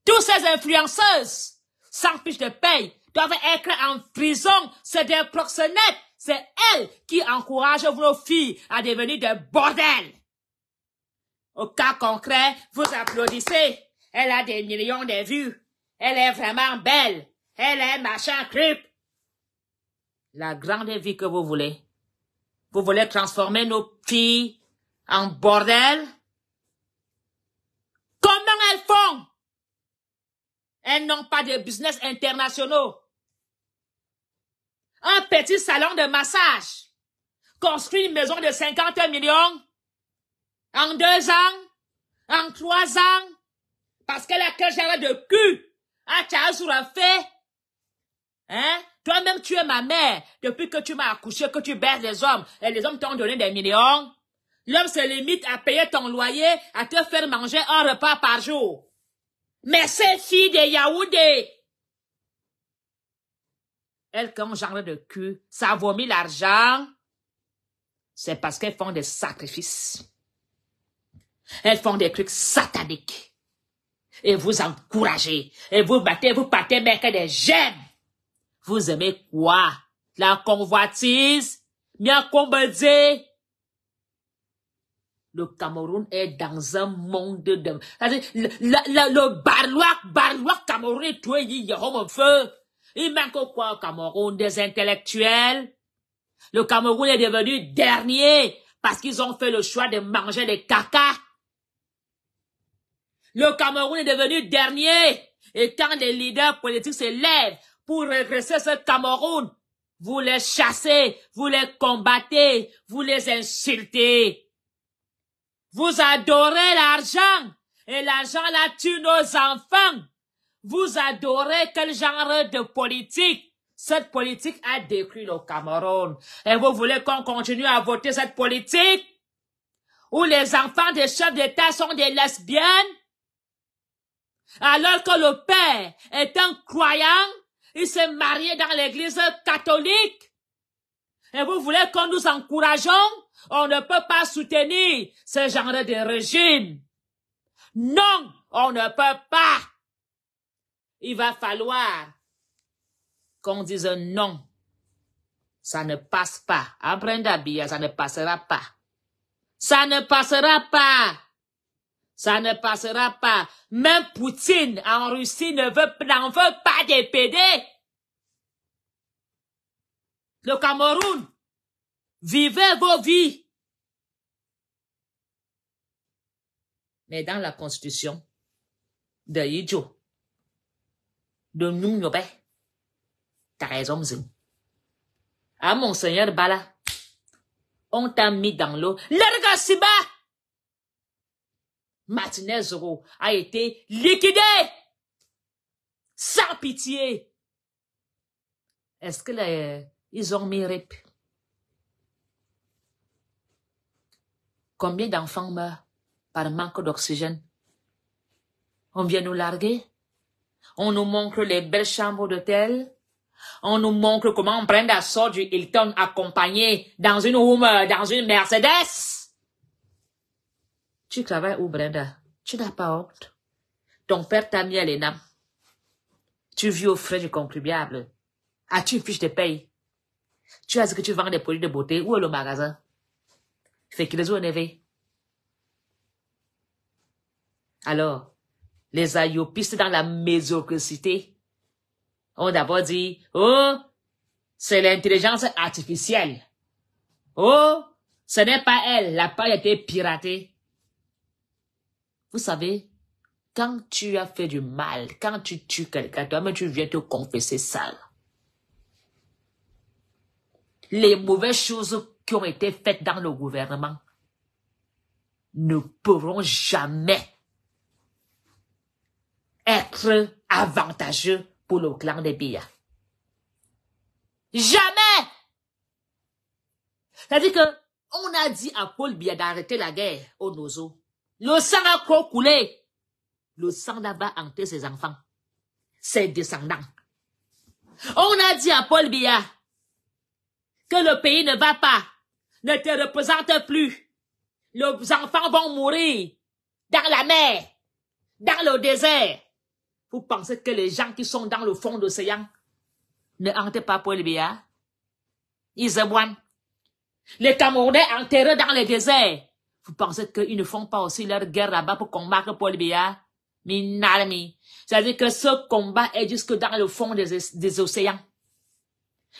Tous ces influenceuses, sans fiche de paye, doivent être en prison. C'est des proxénètes. C'est elles qui encouragent vos filles à devenir des bordels. Au cas concret, vous applaudissez. Elle a des millions de vues. Elle est vraiment belle. Elle est machin crip. La grande vie que vous voulez. Vous voulez transformer nos filles en bordel? Comment elles font? Elles n'ont pas de business internationaux. Un petit salon de massage. Construit une maison de 50 millions. En 2 ans. En 3 ans. Parce qu'elle a quel genre de cul? Ah, tu as sur un fait. Hein? Toi-même, tu es ma mère. Depuis que tu m'as accouché, que tu baises les hommes. Et les hommes t'ont donné des millions. L'homme se limite à payer ton loyer, à te faire manger un repas par jour. Mais ces filles de Yaoundé, elles qui ont genre de cul, ça vomit l'argent, c'est parce qu'elles font des sacrifices. Elles font des trucs sataniques. Et vous encouragez. Et vous partez mais que des jeunes. Vous aimez quoi? La convoitise? Bien combedé? Le Cameroun est dans un monde de... Le barlois camerounais, toi, il y a un feu. Il manque quoi au Cameroun? Des intellectuels? Le Cameroun est devenu dernier parce qu'ils ont fait le choix de manger des caca. Le Cameroun est devenu dernier. Et quand les leaders politiques se lèvent pour regresser ce Cameroun, vous les chassez, vous les combattez, vous les insultez. Vous adorez l'argent. Et l'argent là tue nos enfants. Vous adorez quel genre de politique? Cette politique a détruit le Cameroun. Et vous voulez qu'on continue à voter cette politique? Où les enfants des chefs d'État sont des lesbiennes? Alors que le père est un croyant, il s'est marié dans l'église catholique. Et vous voulez qu'on nous encourageons? On ne peut pas soutenir ce genre de régime. Non, on ne peut pas. Il va falloir qu'on dise non. Ça ne passe pas. À Brenda Biya, ça ne passera pas. Ça ne passera pas. Ça ne passera pas. Même Poutine en Russie n'en veut pas des PD. Le Cameroun, vivez vos vies. Mais dans la constitution de Yidjo, de Nungnobe, t'as raison, Zing. Ah, Monseigneur Bala, on t'a mis dans l'eau. L'erga Siba! Martinez Zoro a été liquidé sans pitié. Est-ce que ils ont mis RIP? Combien d'enfants meurent par manque d'oxygène? On vient nous larguer? On nous montre les belles chambres d'hôtel? On nous montre comment Brenda sort du Hilton accompagné dans une Mercedes? Tu travailles où, Brenda? Tu n'as pas honte. Ton père t'a mis à l'ENAM. Tu vis aux frais du contribuable. As-tu une fiche de paye? Tu as dit que tu vends des produits de beauté. Où est le magasin? Fait qu'il les a énervés. Alors, les ayopistes dans la médiocrité ont d'abord dit, oh, c'est l'intelligence artificielle. Oh, ce n'est pas elle, la paille a été piratée. Vous savez, quand tu as fait du mal, quand tu tues quelqu'un, toi-même tu viens te confesser sale. Les mauvaises choses qui ont été faites dans le gouvernement ne pourront jamais être avantageux pour le clan des Biya. Jamais! C'est-à-dire que on a dit à Paul Biya d'arrêter la guerre au Nozo. Le sang a coulé. Le sang là-bas hanté ses enfants, ses descendants. On a dit à Paul Biya que le pays ne va pas, ne te représente plus. Les enfants vont mourir dans la mer, dans le désert. Vous pensez que les gens qui sont dans le fond de l'océan ne hantent pas Paul Biya? Ils se boivent. Les Camerounais enterrés dans les déserts. Vous pensez qu'ils ne font pas aussi leur guerre là-bas pour combattre Paul Biya? Minalmi. C'est-à-dire que ce combat est jusque dans le fond des océans.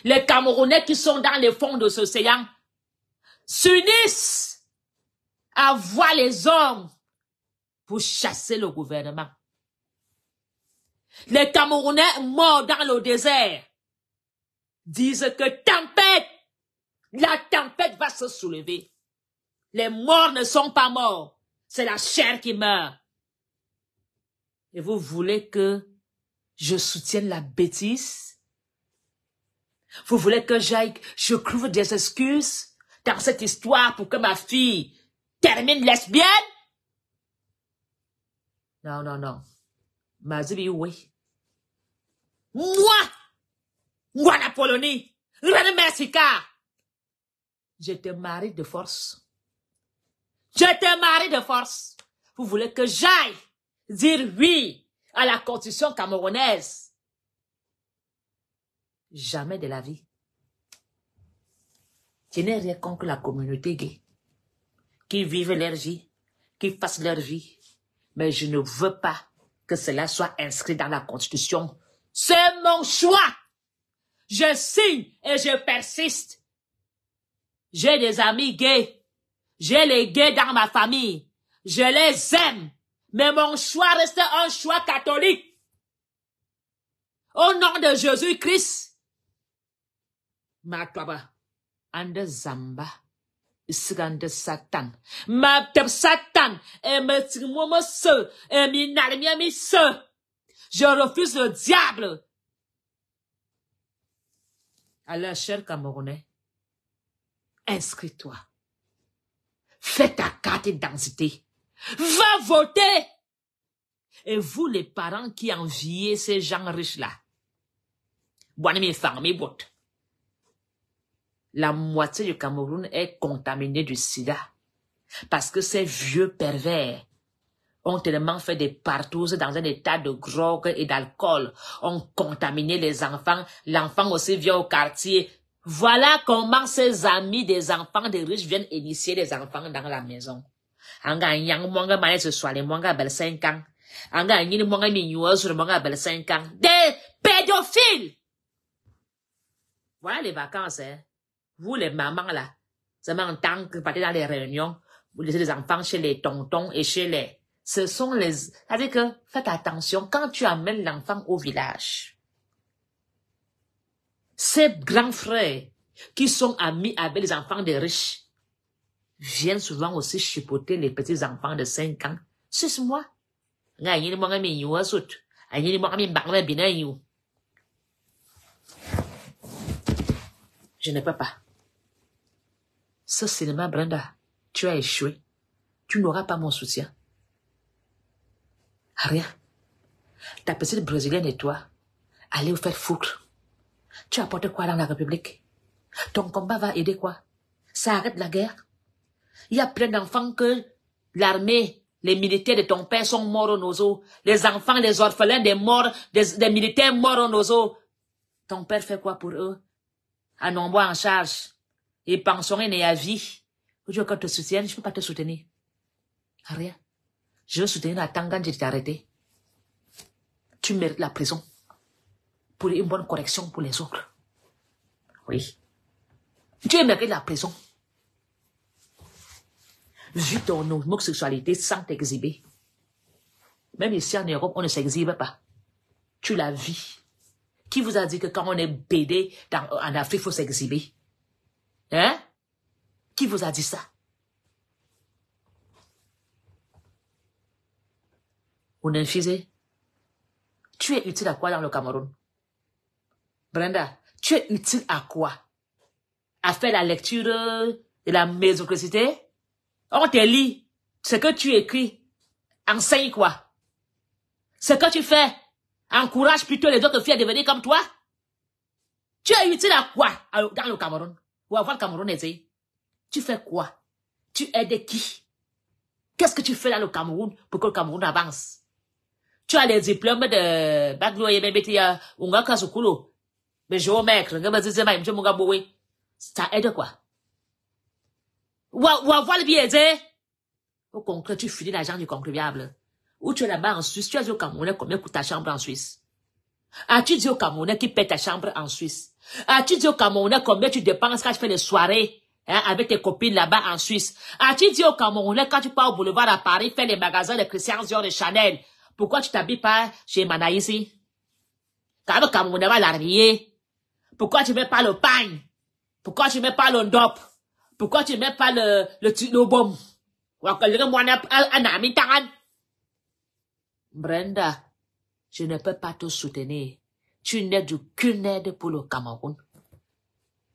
Les Camerounais qui sont dans le fond de cet océan s'unissent à voir les hommes pour chasser le gouvernement. Les Camerounais morts dans le désert disent que la tempête va se soulever. Les morts ne sont pas morts, c'est la chair qui meurt. Et vous voulez que je soutienne la bêtise? Vous voulez que je trouve des excuses dans cette histoire pour que ma fille termine lesbienne? Non, non, non. Mazibi, oui. Moi, Napoloni, René Mexica, je te marie de force. Je te marie de force. Vous voulez que j'aille dire oui à la constitution camerounaise? Jamais de la vie. Je n'ai rien contre la communauté gay, qui vivent leur vie, qui fassent leur vie, mais je ne veux pas que cela soit inscrit dans la constitution. C'est mon choix. Je signe et je persiste. J'ai des amis gays. J'ai les gays dans ma famille. Je les aime. Mais mon choix reste un choix catholique. Au nom de Jésus-Christ. Matwaba. Ande Zamba. Isgande Satan. Ma Satan. Et me se. Et mi nalmia mi se. Je refuse le diable. Alors, cher Camerounais, inscris-toi. Fais ta carte d'identité. Va voter. Et vous, les parents qui enviez ces gens riches-là, la moitié du Cameroun est contaminée du sida. Parce que ces vieux pervers ont tellement fait des partous dans un état de drogue et d'alcool, ont contaminé les enfants. L'enfant aussi vient au quartier. Voilà comment ces amis des enfants des riches viennent initier les enfants dans la maison. Anga yang mwanga mané ce soir les mwanga bel 5 ans. Anga yini mwanga mignoué sur mwanga bel 5 ans. Des pédophiles! Voilà les vacances, hein. Vous les mamans là, seulement en tant que partez dans les réunions, vous laissez les enfants chez les tontons et chez les... Ce sont les... C'est-à-dire que, faites attention, quand tu amènes l'enfant au village, ces grands frères qui sont amis avec les enfants des riches viennent souvent aussi chipoter les petits enfants de 5 ans. C'est moi. Je ne peux pas. Ce cinéma, Brenda, tu as échoué. Tu n'auras pas mon soutien. Rien. Ta petite brésilienne et toi, allez vous faire foutre. Tu apportes quoi dans la République? Ton combat va aider quoi? Ça arrête la guerre? Il y a plein d'enfants que l'armée, les militaires de ton père sont morts au Nozo. Les enfants, les orphelins des morts, des militaires morts au Nozo. Ton père fait quoi pour eux? Un nombre en charge. Et pensionné et à vie. Tu veux que je te soutienne? Je ne peux pas te soutenir. Rien. Je veux soutenir la Tangan, je t'ai arrêté. Tu mérites la prison. Pour une bonne correction pour les autres. Oui. Tu mérites la prison. Vu ton homosexualité sans t'exhiber. Même ici en Europe, on ne s'exhibe pas. Tu la vis. Qui vous a dit que quand on est BD en Afrique, il faut s'exhiber? Hein? Qui vous a dit ça? Ounenfizé, tu es utile à quoi dans le Cameroun? Brenda, tu es utile à quoi? à faire la lecture de la médiocrité. On te lit ce que tu écris. Enseigne quoi? Ce que tu fais encourage plutôt les autres filles à devenir comme toi. Tu es utile à quoi dans le Cameroun? Ou avoir le Cameroun aisé? Tu fais quoi? Tu aides qui? Qu'est-ce que tu fais dans le Cameroun pour que le Cameroun avance? Tu as les diplômes de Bagloye Bebetia, Unga Kasukulo, mais géomètre, ça aide quoi? Ou avoir le biais aisé? Au concret, tu finis l'argent du contribuable. Ou tu es là-bas en Suisse, tu as dit au Camerounais combien coûte ta chambre en Suisse? As-tu dit au Camerounais qui paie ta chambre en Suisse? As-tu dit au Camerounais combien tu dépenses quand tu fais les soirées avec tes copines là-bas en Suisse? As-tu dit au Camerounais quand tu pars au boulevard à Paris faire les magasins de Christian Dior et Chanel? Pourquoi tu t'habilles pas chez Mana ici? Quand le Camerounais va l'arriver, pourquoi tu mets pas le pain? Pourquoi tu mets pas le ndop? Pourquoi tu mets pas le baume? Brenda, je ne peux pas te soutenir. Tu n'es d'aucune aide pour le Cameroun.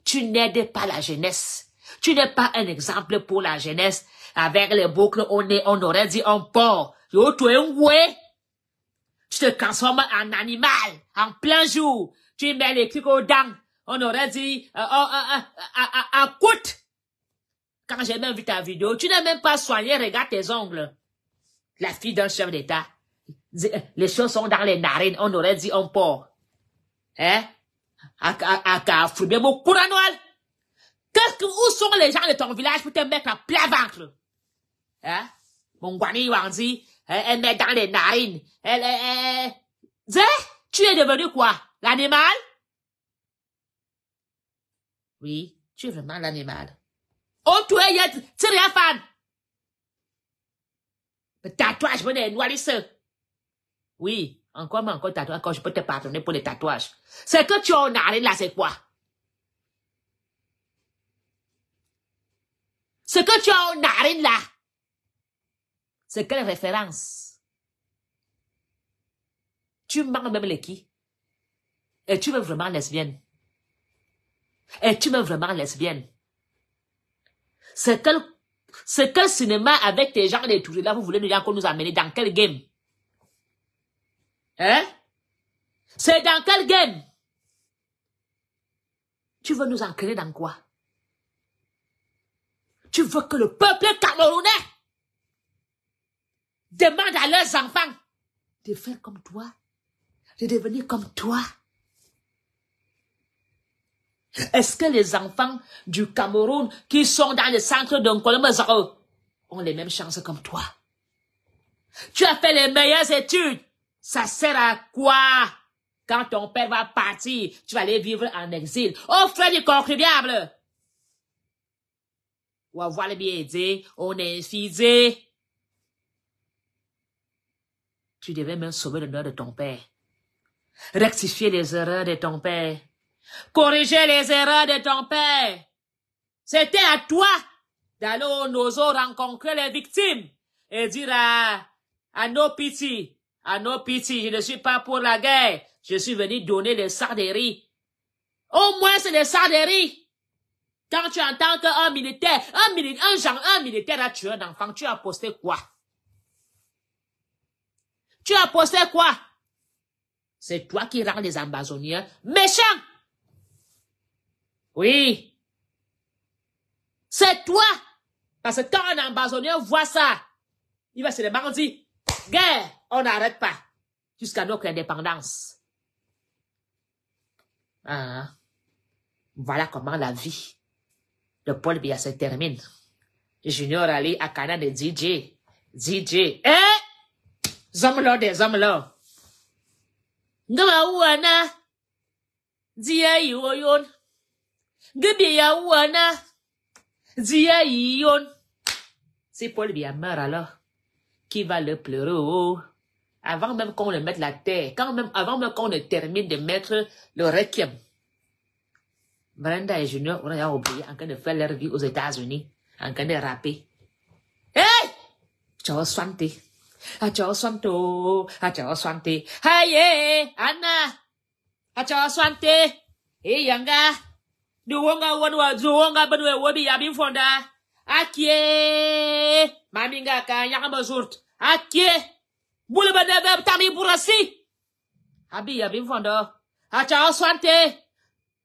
Tu n'aides pas la jeunesse. Tu n'es pas un exemple pour la jeunesse. Avec les boucles au nez, on aurait dit un porc. Yo, tu es un ouais. Tu te transformes en animal, en plein jour. Tu mets les clics aux dents. On aurait dit, en coûte. Quand j'ai même vu ta vidéo, tu n'as même pas soigné, regarde tes ongles. La fille d'un chef d'État. Les choses sont dans les narines, on aurait dit un porc. Hein? Où sont les gens de ton village pour te mettre à plat ventre? Hein? Mon guani Wangzi, elle met dans les narines. Tu es devenu quoi? L'animal? Oui, tu es vraiment l'animal. Oh, tu es rien fan. Le tatouage, je vais noircir. Oui, encore tatouage, quand je peux te pardonner pour les tatouages. C'est que tu as en arrêt là, c'est quoi? Ce que tu as en arrêt là, c'est quelle référence? Tu manques même les qui? Et tu veux vraiment lesbienne? Et tu veux vraiment lesbienne? C'est quel cinéma avec tes gens des tours là, vous voulez nous amener dans quel game? Hein? C'est dans quel game? Tu veux nous ancrer dans quoi? Tu veux que le peuple camerounais demande à leurs enfants de faire comme toi, de devenir comme toi? Est-ce que les enfants du Cameroun qui sont dans le centre de Nkolomazaro ont les mêmes chances comme toi? Tu as fait les meilleures études. Ça sert à quoi? Quand ton père va partir, tu vas aller vivre en exil. Oh, frère du contribuable! Ou avoir le bien dit, on est infidé. Tu devais même sauver l'honneur de ton père. Rectifier les erreurs de ton père. Corriger les erreurs de ton père. C'était à toi d'aller au Nozo rencontrer les victimes et dire à nos petits, je ne suis pas pour la guerre, je suis venu donner les sarderies. Au moins c'est les sarderies. Quand tu entends qu'un militaire, un militaire a tué un enfant, tu as posté quoi? Tu as posté quoi? C'est toi qui rends les ambazoniens méchants. Oui. C'est toi. Parce que quand un ambazonien voit ça, il va se demander, guerre, on n'arrête pas jusqu'à notre indépendance. Ah. Voilà comment la vie de Paul Biya se termine. Junior Ali à Canada de DJ. Zomlo des zomlo. Ngama wana. Dia yoyon. Gebiya wana. Dia yon. Si Paul Biya meurt alors, qui va le pleurer oh? Avant même qu'on le mette la terre, avant même qu'on ne termine de mettre le requiem. Brenda et Junior, on a oublié en train de faire leur vie aux États-Unis, en train de rapper. Hey! Ciao Swante. Ciao Swanto. Ciao Swante. Haye! Anna! Ciao Swante. Hey, Yanga! Duwonga wanwa duwonga banwe wobi yabin fonda. Akie. Maminga ka nyakama zurt. Akie. Boule badebe tami burasi. Abi yabin fonda. Acha oswante.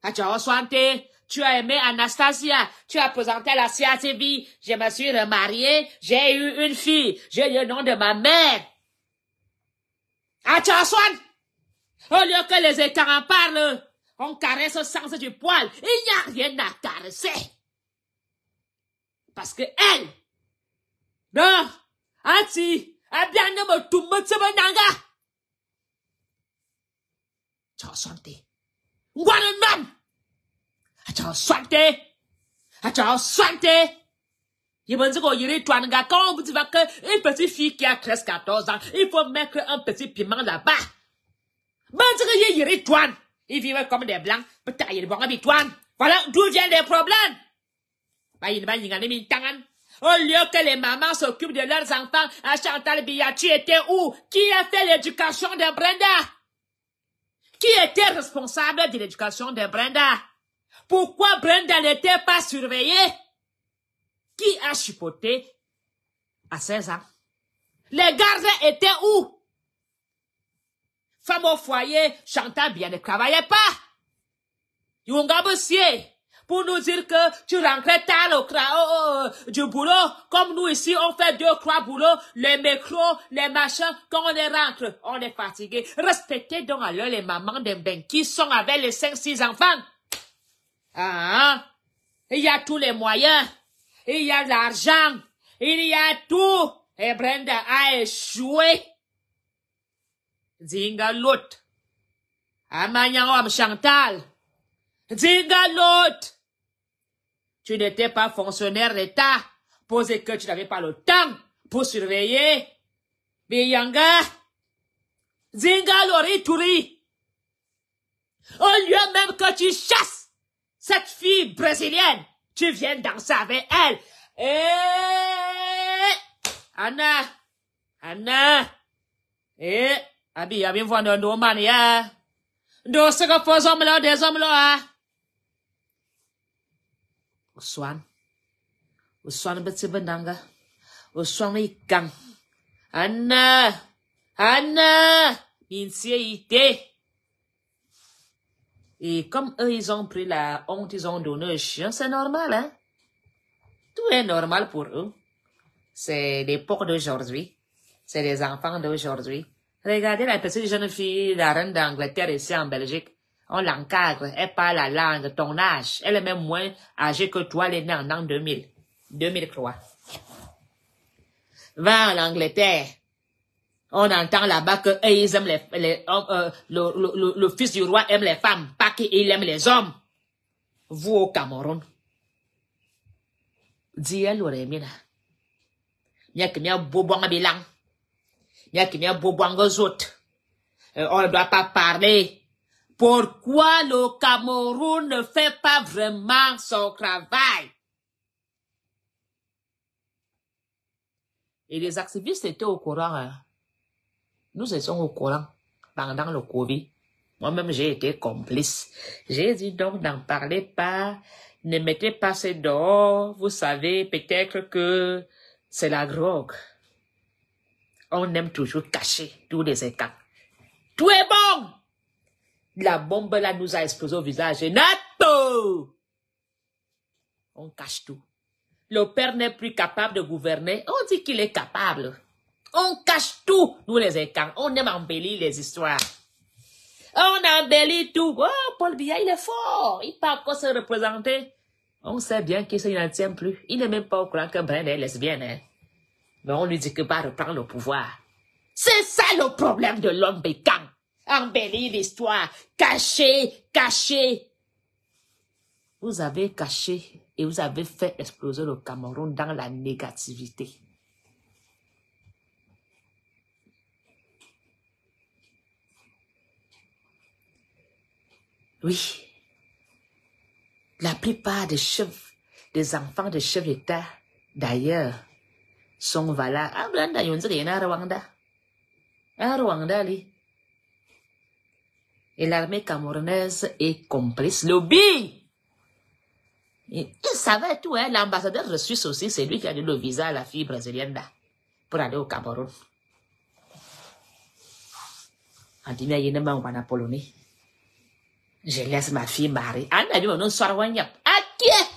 Acha oswante. Tu as aimé Anastasia, tu as présenté la CATV, je me suis remariée, j'ai eu une fille, j'ai le nom de ma mère. Atchaswan! Au lieu que les écarts en parlent, on caresse au sens du poil, il n'y a rien à caresser. Parce que elle, non, Ati, a bien me tout me nanga. Atchaswante. Guanaman! Atchaswante! Atchaswante! Il va dire quand vous dites qu'une petite fille qui a 13-14 ans, il faut mettre un petit piment là-bas. Ils vivent comme des blancs, peut-être ils vont habituer. Voilà d'où viennent les problèmes. Au lieu que les mamans s'occupent de leurs enfants, à Chantal Biya, tu étais où? Qui a fait l'éducation de Brenda? Qui était responsable de l'éducation de Brenda? Pourquoi Brenda n'était pas surveillée? Qui a chipoté à 16 ans? Les gardiens étaient où? Femme au foyer, Chantal Biya ne travaillait pas. Yunga Bossier, pour nous dire que tu rentrais tard du boulot, comme nous ici, on fait 2-3 boulots, les micros, les machins, quand on rentre, on est fatigué. Respectez donc alors les mamans des bains qui sont avec les 5-6 enfants. Ah, il y a tous les moyens. Il y a l'argent, il y a tout. Et Brenda a échoué. Dinga l'autre. Amanyang Chantal. Dinga l'autre. Tu n'étais pas fonctionnaire d'État. Posé que tu n'avais pas le temps pour surveiller. Biyanga. Dinga l'orituri. Au lieu même que tu chasses cette fille brésilienne. Tu viens danser avec elle. Anna. Abi, bien voir nos manières. Nous, ce que faisons là, des hommes là. Oswan, petit benanga. Oswan, ikang. Anna. Insiéité. Et comme eux, ils ont pris la honte, ils ont donné un chien, c'est normal, hein? Tout est normal pour eux. C'est l'époque d'aujourd'hui. C'est les enfants d'aujourd'hui. Regardez la petite jeune fille, la reine d'Angleterre ici en Belgique. On l'encadre, elle parle la langue, ton âge. Elle est même moins âgée que toi, elle est née en an 2003. Va en Angleterre. On entend là-bas que ils aiment le fils du roi aime les femmes, pas qu'il aime les hommes. Vous au Cameroun. Dis-elle l'oreille, Mia qui m'a boboang bilang. Mia qui m'a boboang aux autres. On ne doit pas parler. Pourquoi le Cameroun ne fait pas vraiment son travail? Et les activistes étaient au courant, hein. Nous étions au courant pendant le Covid. Moi-même, j'ai été complice. J'ai dit donc n'en parlez pas, ne mettez pas ces dehors. Vous savez, peut-être que c'est la drogue. On aime toujours cacher tous les écarts. Tout est bon. La bombe là nous a explosé au visage. Nato! On cache tout. Le père n'est plus capable de gouverner. On dit qu'il est capable. On cache tout, nous les écarts. On aime embellir les histoires. On embellit tout. Oh, Paul Biya, il est fort. Il peut encore se représenter. On sait bien qu'il n'en tient plus. Il n'est même pas au courant que Brenda est lesbienne. Hein? Mais on lui dit que va reprendre le pouvoir. C'est ça le problème de l'homme bécan. Embellir l'histoire. Cacher. Vous avez caché et vous avez fait exploser le Cameroun dans la négativité. Oui, la plupart des chefs, des enfants de chefs d'État, d'ailleurs, sont valables. Ah, Brenda, il y a un Rwanda. Un Rwanda, lui. Et l'armée camerounaise est complice. Lobby! Il savait tout, hein. L'ambassadeur de Suisse aussi, c'est lui qui a donné le visa à la fille brésilienne là, pour aller au Cameroun. On dit, mais il y a un Polonais. Je laisse ma fille marier. Ah, mais on ne sort rien. Ah, qui est?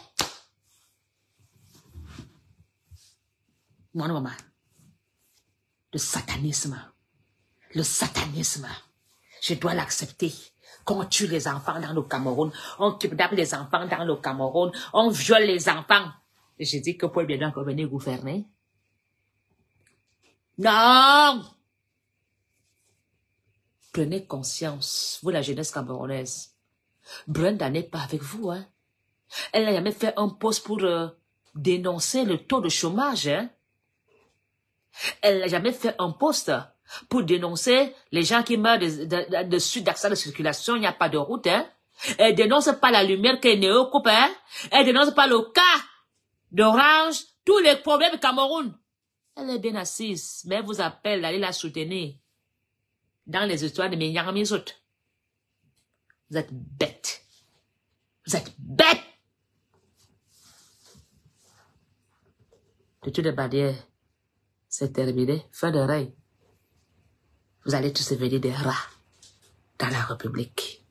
Mon maman. Le satanisme. Le satanisme. Je dois l'accepter. Quand on tue les enfants dans le Cameroun, on kidnappe les enfants dans le Cameroun, on viole les enfants. Et je dis que Paul Biya doit venir gouverner. Non! Prenez conscience, vous la jeunesse camerounaise. Brenda n'est pas avec vous, hein. Elle n'a jamais fait un poste pour dénoncer le taux de chômage, hein. Elle n'a jamais fait un poste pour dénoncer les gens qui meurent de suite d'accident de circulation, il n'y a pas de route, hein. Elle dénonce pas la lumière qui est Néo coupe, hein. Elle dénonce pas le cas d'Orange, tous les problèmes du Cameroun. Elle est bien assise, mais elle vous appelle d'aller la soutenir dans les histoires de Minyangamizout. Vous êtes bête. Vous êtes bête. L'étude de barrière, c'est terminé. Fin de règne. Vous allez tous devenir des rats dans la République.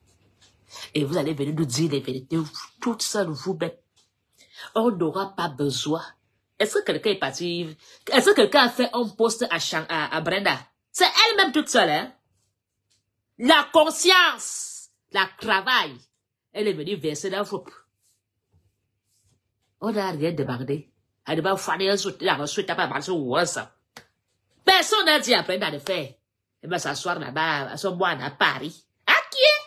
Et vous allez venir nous dire les vérités, toutes seules, vous bêtes. On n'aura pas besoin. Est-ce que quelqu'un est parti? Est-ce que quelqu'un a fait un poste à Brenda? C'est elle-même toute seule, hein? La conscience, la travail, elle est venue verser dans le groupe. On n'a rien demandé. Elle va faire des autres, personne n'a dit à Brenda de faire. Elle va s'asseoir là-bas, à son bois à Paris. À qui est?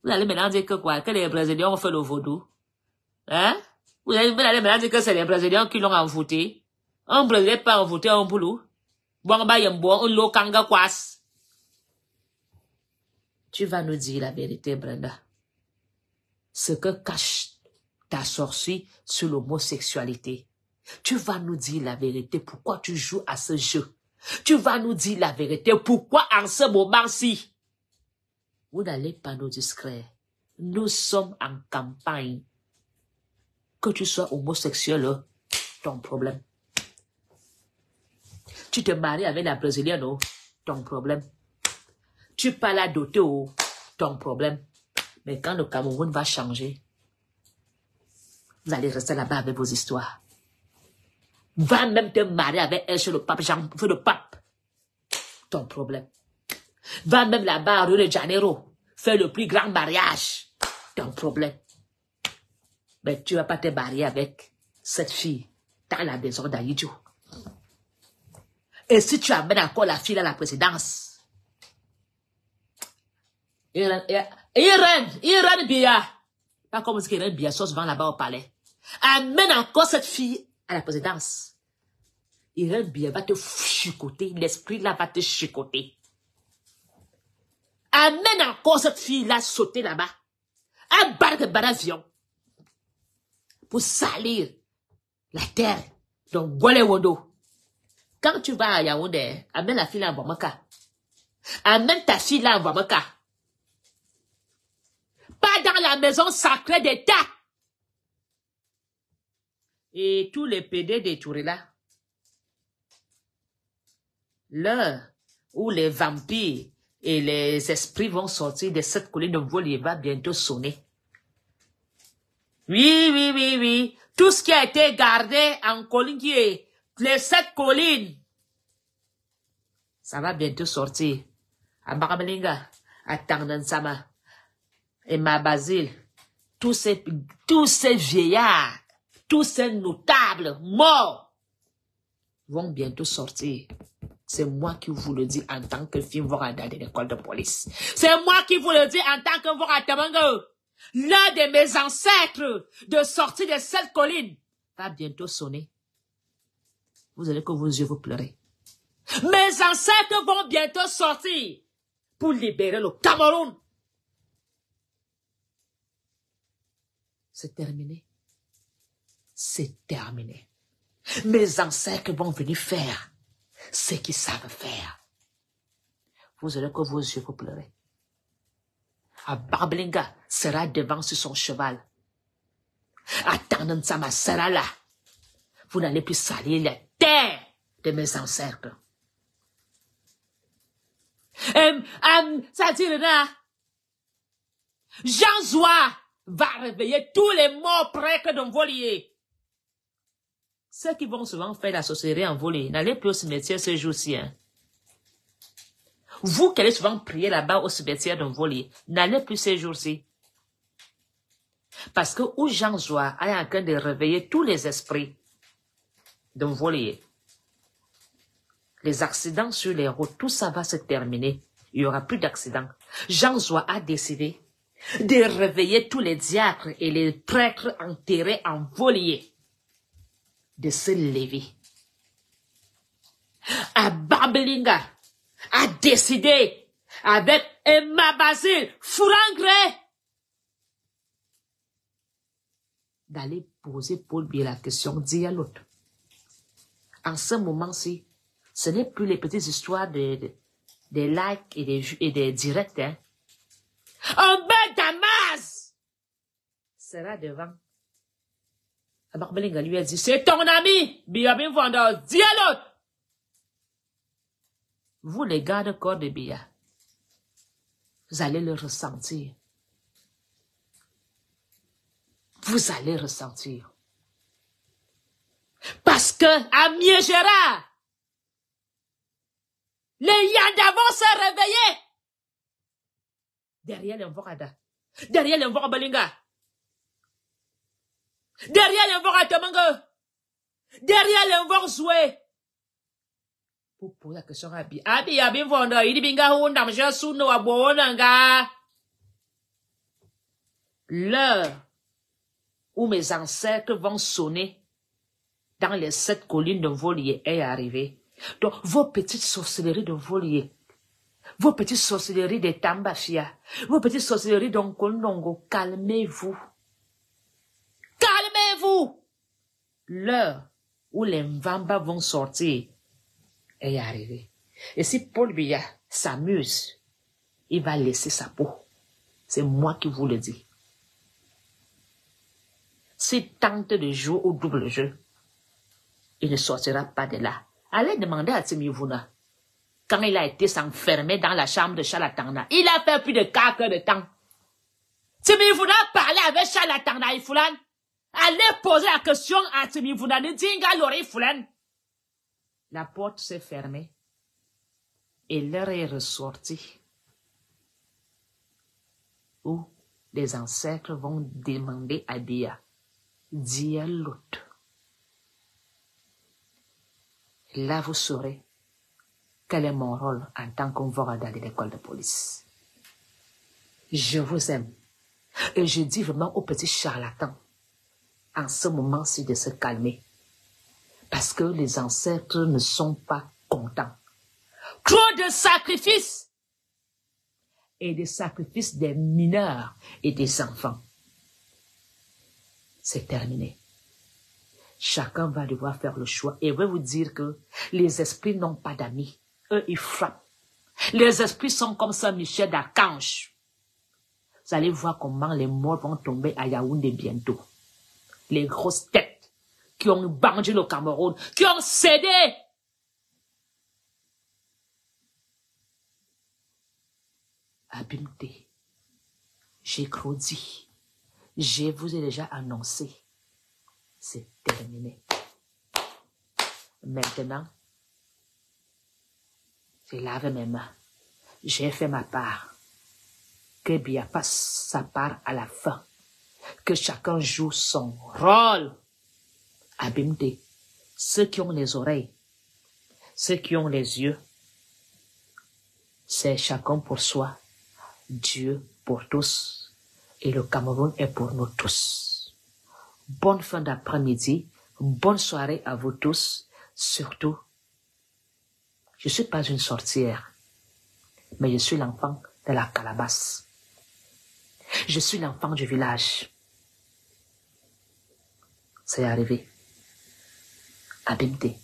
Vous allez maintenant dire que quoi? Que les Brésiliens ont fait le vaudou? Hein? Vous allez maintenant dire que c'est les Brésiliens qui l'ont envoûté? Un Brésilien pas envoûté un boulot. Bon, bah, un lot kanga kwas. Tu vas nous dire la vérité, Brenda. Ce que cache ta sorcière sur l'homosexualité. Tu vas nous dire la vérité. Pourquoi tu joues à ce jeu? Tu vas nous dire la vérité. Pourquoi en ce moment-ci? Vous n'allez pas nous discret. Nous sommes en campagne. Que tu sois homosexuel, ton problème. Tu te maries avec la Brésilienne, ton problème. Tu parles à doter, ton problème. Mais quand le Cameroun va changer, vous allez rester là-bas avec vos histoires. Va même te marier avec elle chez le pape, le pape. Ton problème. Va même là-bas à Rio de Janeiro, faire le plus grand mariage. Ton problème. Mais tu ne vas pas te marier avec cette fille dans la maison d'Aïdjo. Et si tu amènes encore la fille à la présidence, Irène Biya, pas comme ce qu'Irène Biya se vend là-bas au palais. Amène encore cette fille à la présidence. Irène Biya va te chicoter, l'esprit là va te chicoter. Amène encore cette fille-là sauter là-bas. Un bar de baravion. Pour salir la terre. Donc, Gwalewodo. Quand tu vas à Yaoundé, amène la fille là à Bamaka. Amène ta fille là à Bamaka. Pas dans la maison sacrée d'État. Et tous les PD détourés là. L'heure où les vampires et les esprits vont sortir de cette colline de vol, il va bientôt sonner. Oui. Tout ce qui a été gardé en colline, qui est les 7 collines, ça va bientôt sortir. À Baramelinga, à Tandansama, et Mabazil, tous ces vieillards, tous ces notables morts vont bientôt sortir. C'est moi qui vous le dis en tant que fille Vorada de l'école de police. C'est moi qui vous le dis en tant que Voratamango. L'un de mes ancêtres de sortir de cette colline va bientôt sonner. Vous allez que vos yeux vous pleurez. Mes ancêtres vont bientôt sortir pour libérer le Cameroun. C'est terminé. C'est terminé. Mes ancêtres vont venir faire ce qu'ils savent faire. Vous allez que vos yeux vous pleurez. Barblinga sera devant sur son cheval. Attendant ça, ma sœur là. Vous n'allez plus salir la terre de mes ancêtres. Ça dit là. Jean Zoua va réveiller tous les morts prêtres d'un volier. Ceux qui vont souvent faire la sorcellerie en volée, n'allez plus au cimetière ce jour-ci. Hein. Vous qui allez souvent prier là-bas au cimetière d'un volier, n'allez plus ces jours-ci. Parce que où Jean Zoua est en train de réveiller tous les esprits d'un volier. Les accidents sur les routes, tout ça va se terminer. Il n'y aura plus d'accidents. Jean Zoua a décidé de réveiller tous les diacres et les prêtres enterrés en volier, de se lever. À Babelinga a décidé avec Emma Basile Fourangre d'aller poser Paul Biya la question, dit à l'autre. En ce moment-ci, ce n'est plus les petites histoires des likes et des directs. Hein. Un bête Damas sera devant. Barbelinga lui a dit, c'est ton ami, Biya bin Vanda, dis à l'autre. Vous les gardes-corps de Biya, vous allez le ressentir. Vous allez ressentir. Parce que à Miégera, les Yanda vont se réveiller. Derrière les Mvorada, derrière les Mvorabalinga, derrière les Mvoratamanga, derrière les Mvorzoué. Pour poser la question à Biya. Abi Abi Vonda, il dit binga honda, m'ja suno abonanga. L'heure où mes ancêtres vont sonner dans les 7 collines de Volier est arrivée. Donc, vos petites sorcelleries de Volier, vos petites sorcelleries de Tambafia, vos petites sorcelleries d'Onkondongo, calmez-vous. Calmez-vous. L'heure où les Mvamba vont sortir est arrivée. Et si Paul Biya s'amuse, il va laisser sa peau. C'est moi qui vous le dis. S'il tente de jouer au double jeu, il ne sortira pas de là. Allez demander à Timivuna. Quand il a été s'enfermer dans la chambre de Chalatana, il a fait plus de 4 heures de temps. Timivuna parlait avec Chalatana et Foulan. Allez poser la question à Timivuna. Ne dinga l'oreille Foulan. La porte s'est fermée. Et l'heure est ressortie. Où les ancêtres vont demander à Biya. Dis à l'autre. Là, vous saurez quel est mon rôle en tant qu'Mvorada de l'école de police. Je vous aime. Et je dis vraiment aux petits charlatans, en ce moment-ci, de se calmer. Parce que les ancêtres ne sont pas contents. Trop de sacrifices. Et des sacrifices des mineurs et des enfants. C'est terminé. Chacun va devoir faire le choix. Et je vais vous dire que les esprits n'ont pas d'amis. Eux, ils frappent. Les esprits sont comme ça, Michel d'Archange. Vous allez voir comment les morts vont tomber à Yaoundé bientôt. Les grosses têtes qui ont bandé le Cameroun, qui ont cédé. Abimté, j'ai dit. Je vous ai déjà annoncé. C'est terminé. Maintenant, je lave mes mains. J'ai fait ma part. Que Biya fasse sa part à la fin. Que chacun joue son rôle. Abimté, ceux qui ont les oreilles, ceux qui ont les yeux, c'est chacun pour soi. Dieu pour tous. Et le Cameroun est pour nous tous. Bonne fin d'après-midi, bonne soirée à vous tous. Surtout, je ne suis pas une sorcière, mais je suis l'enfant de la calabasse. Je suis l'enfant du village. C'est arrivé. Abimté.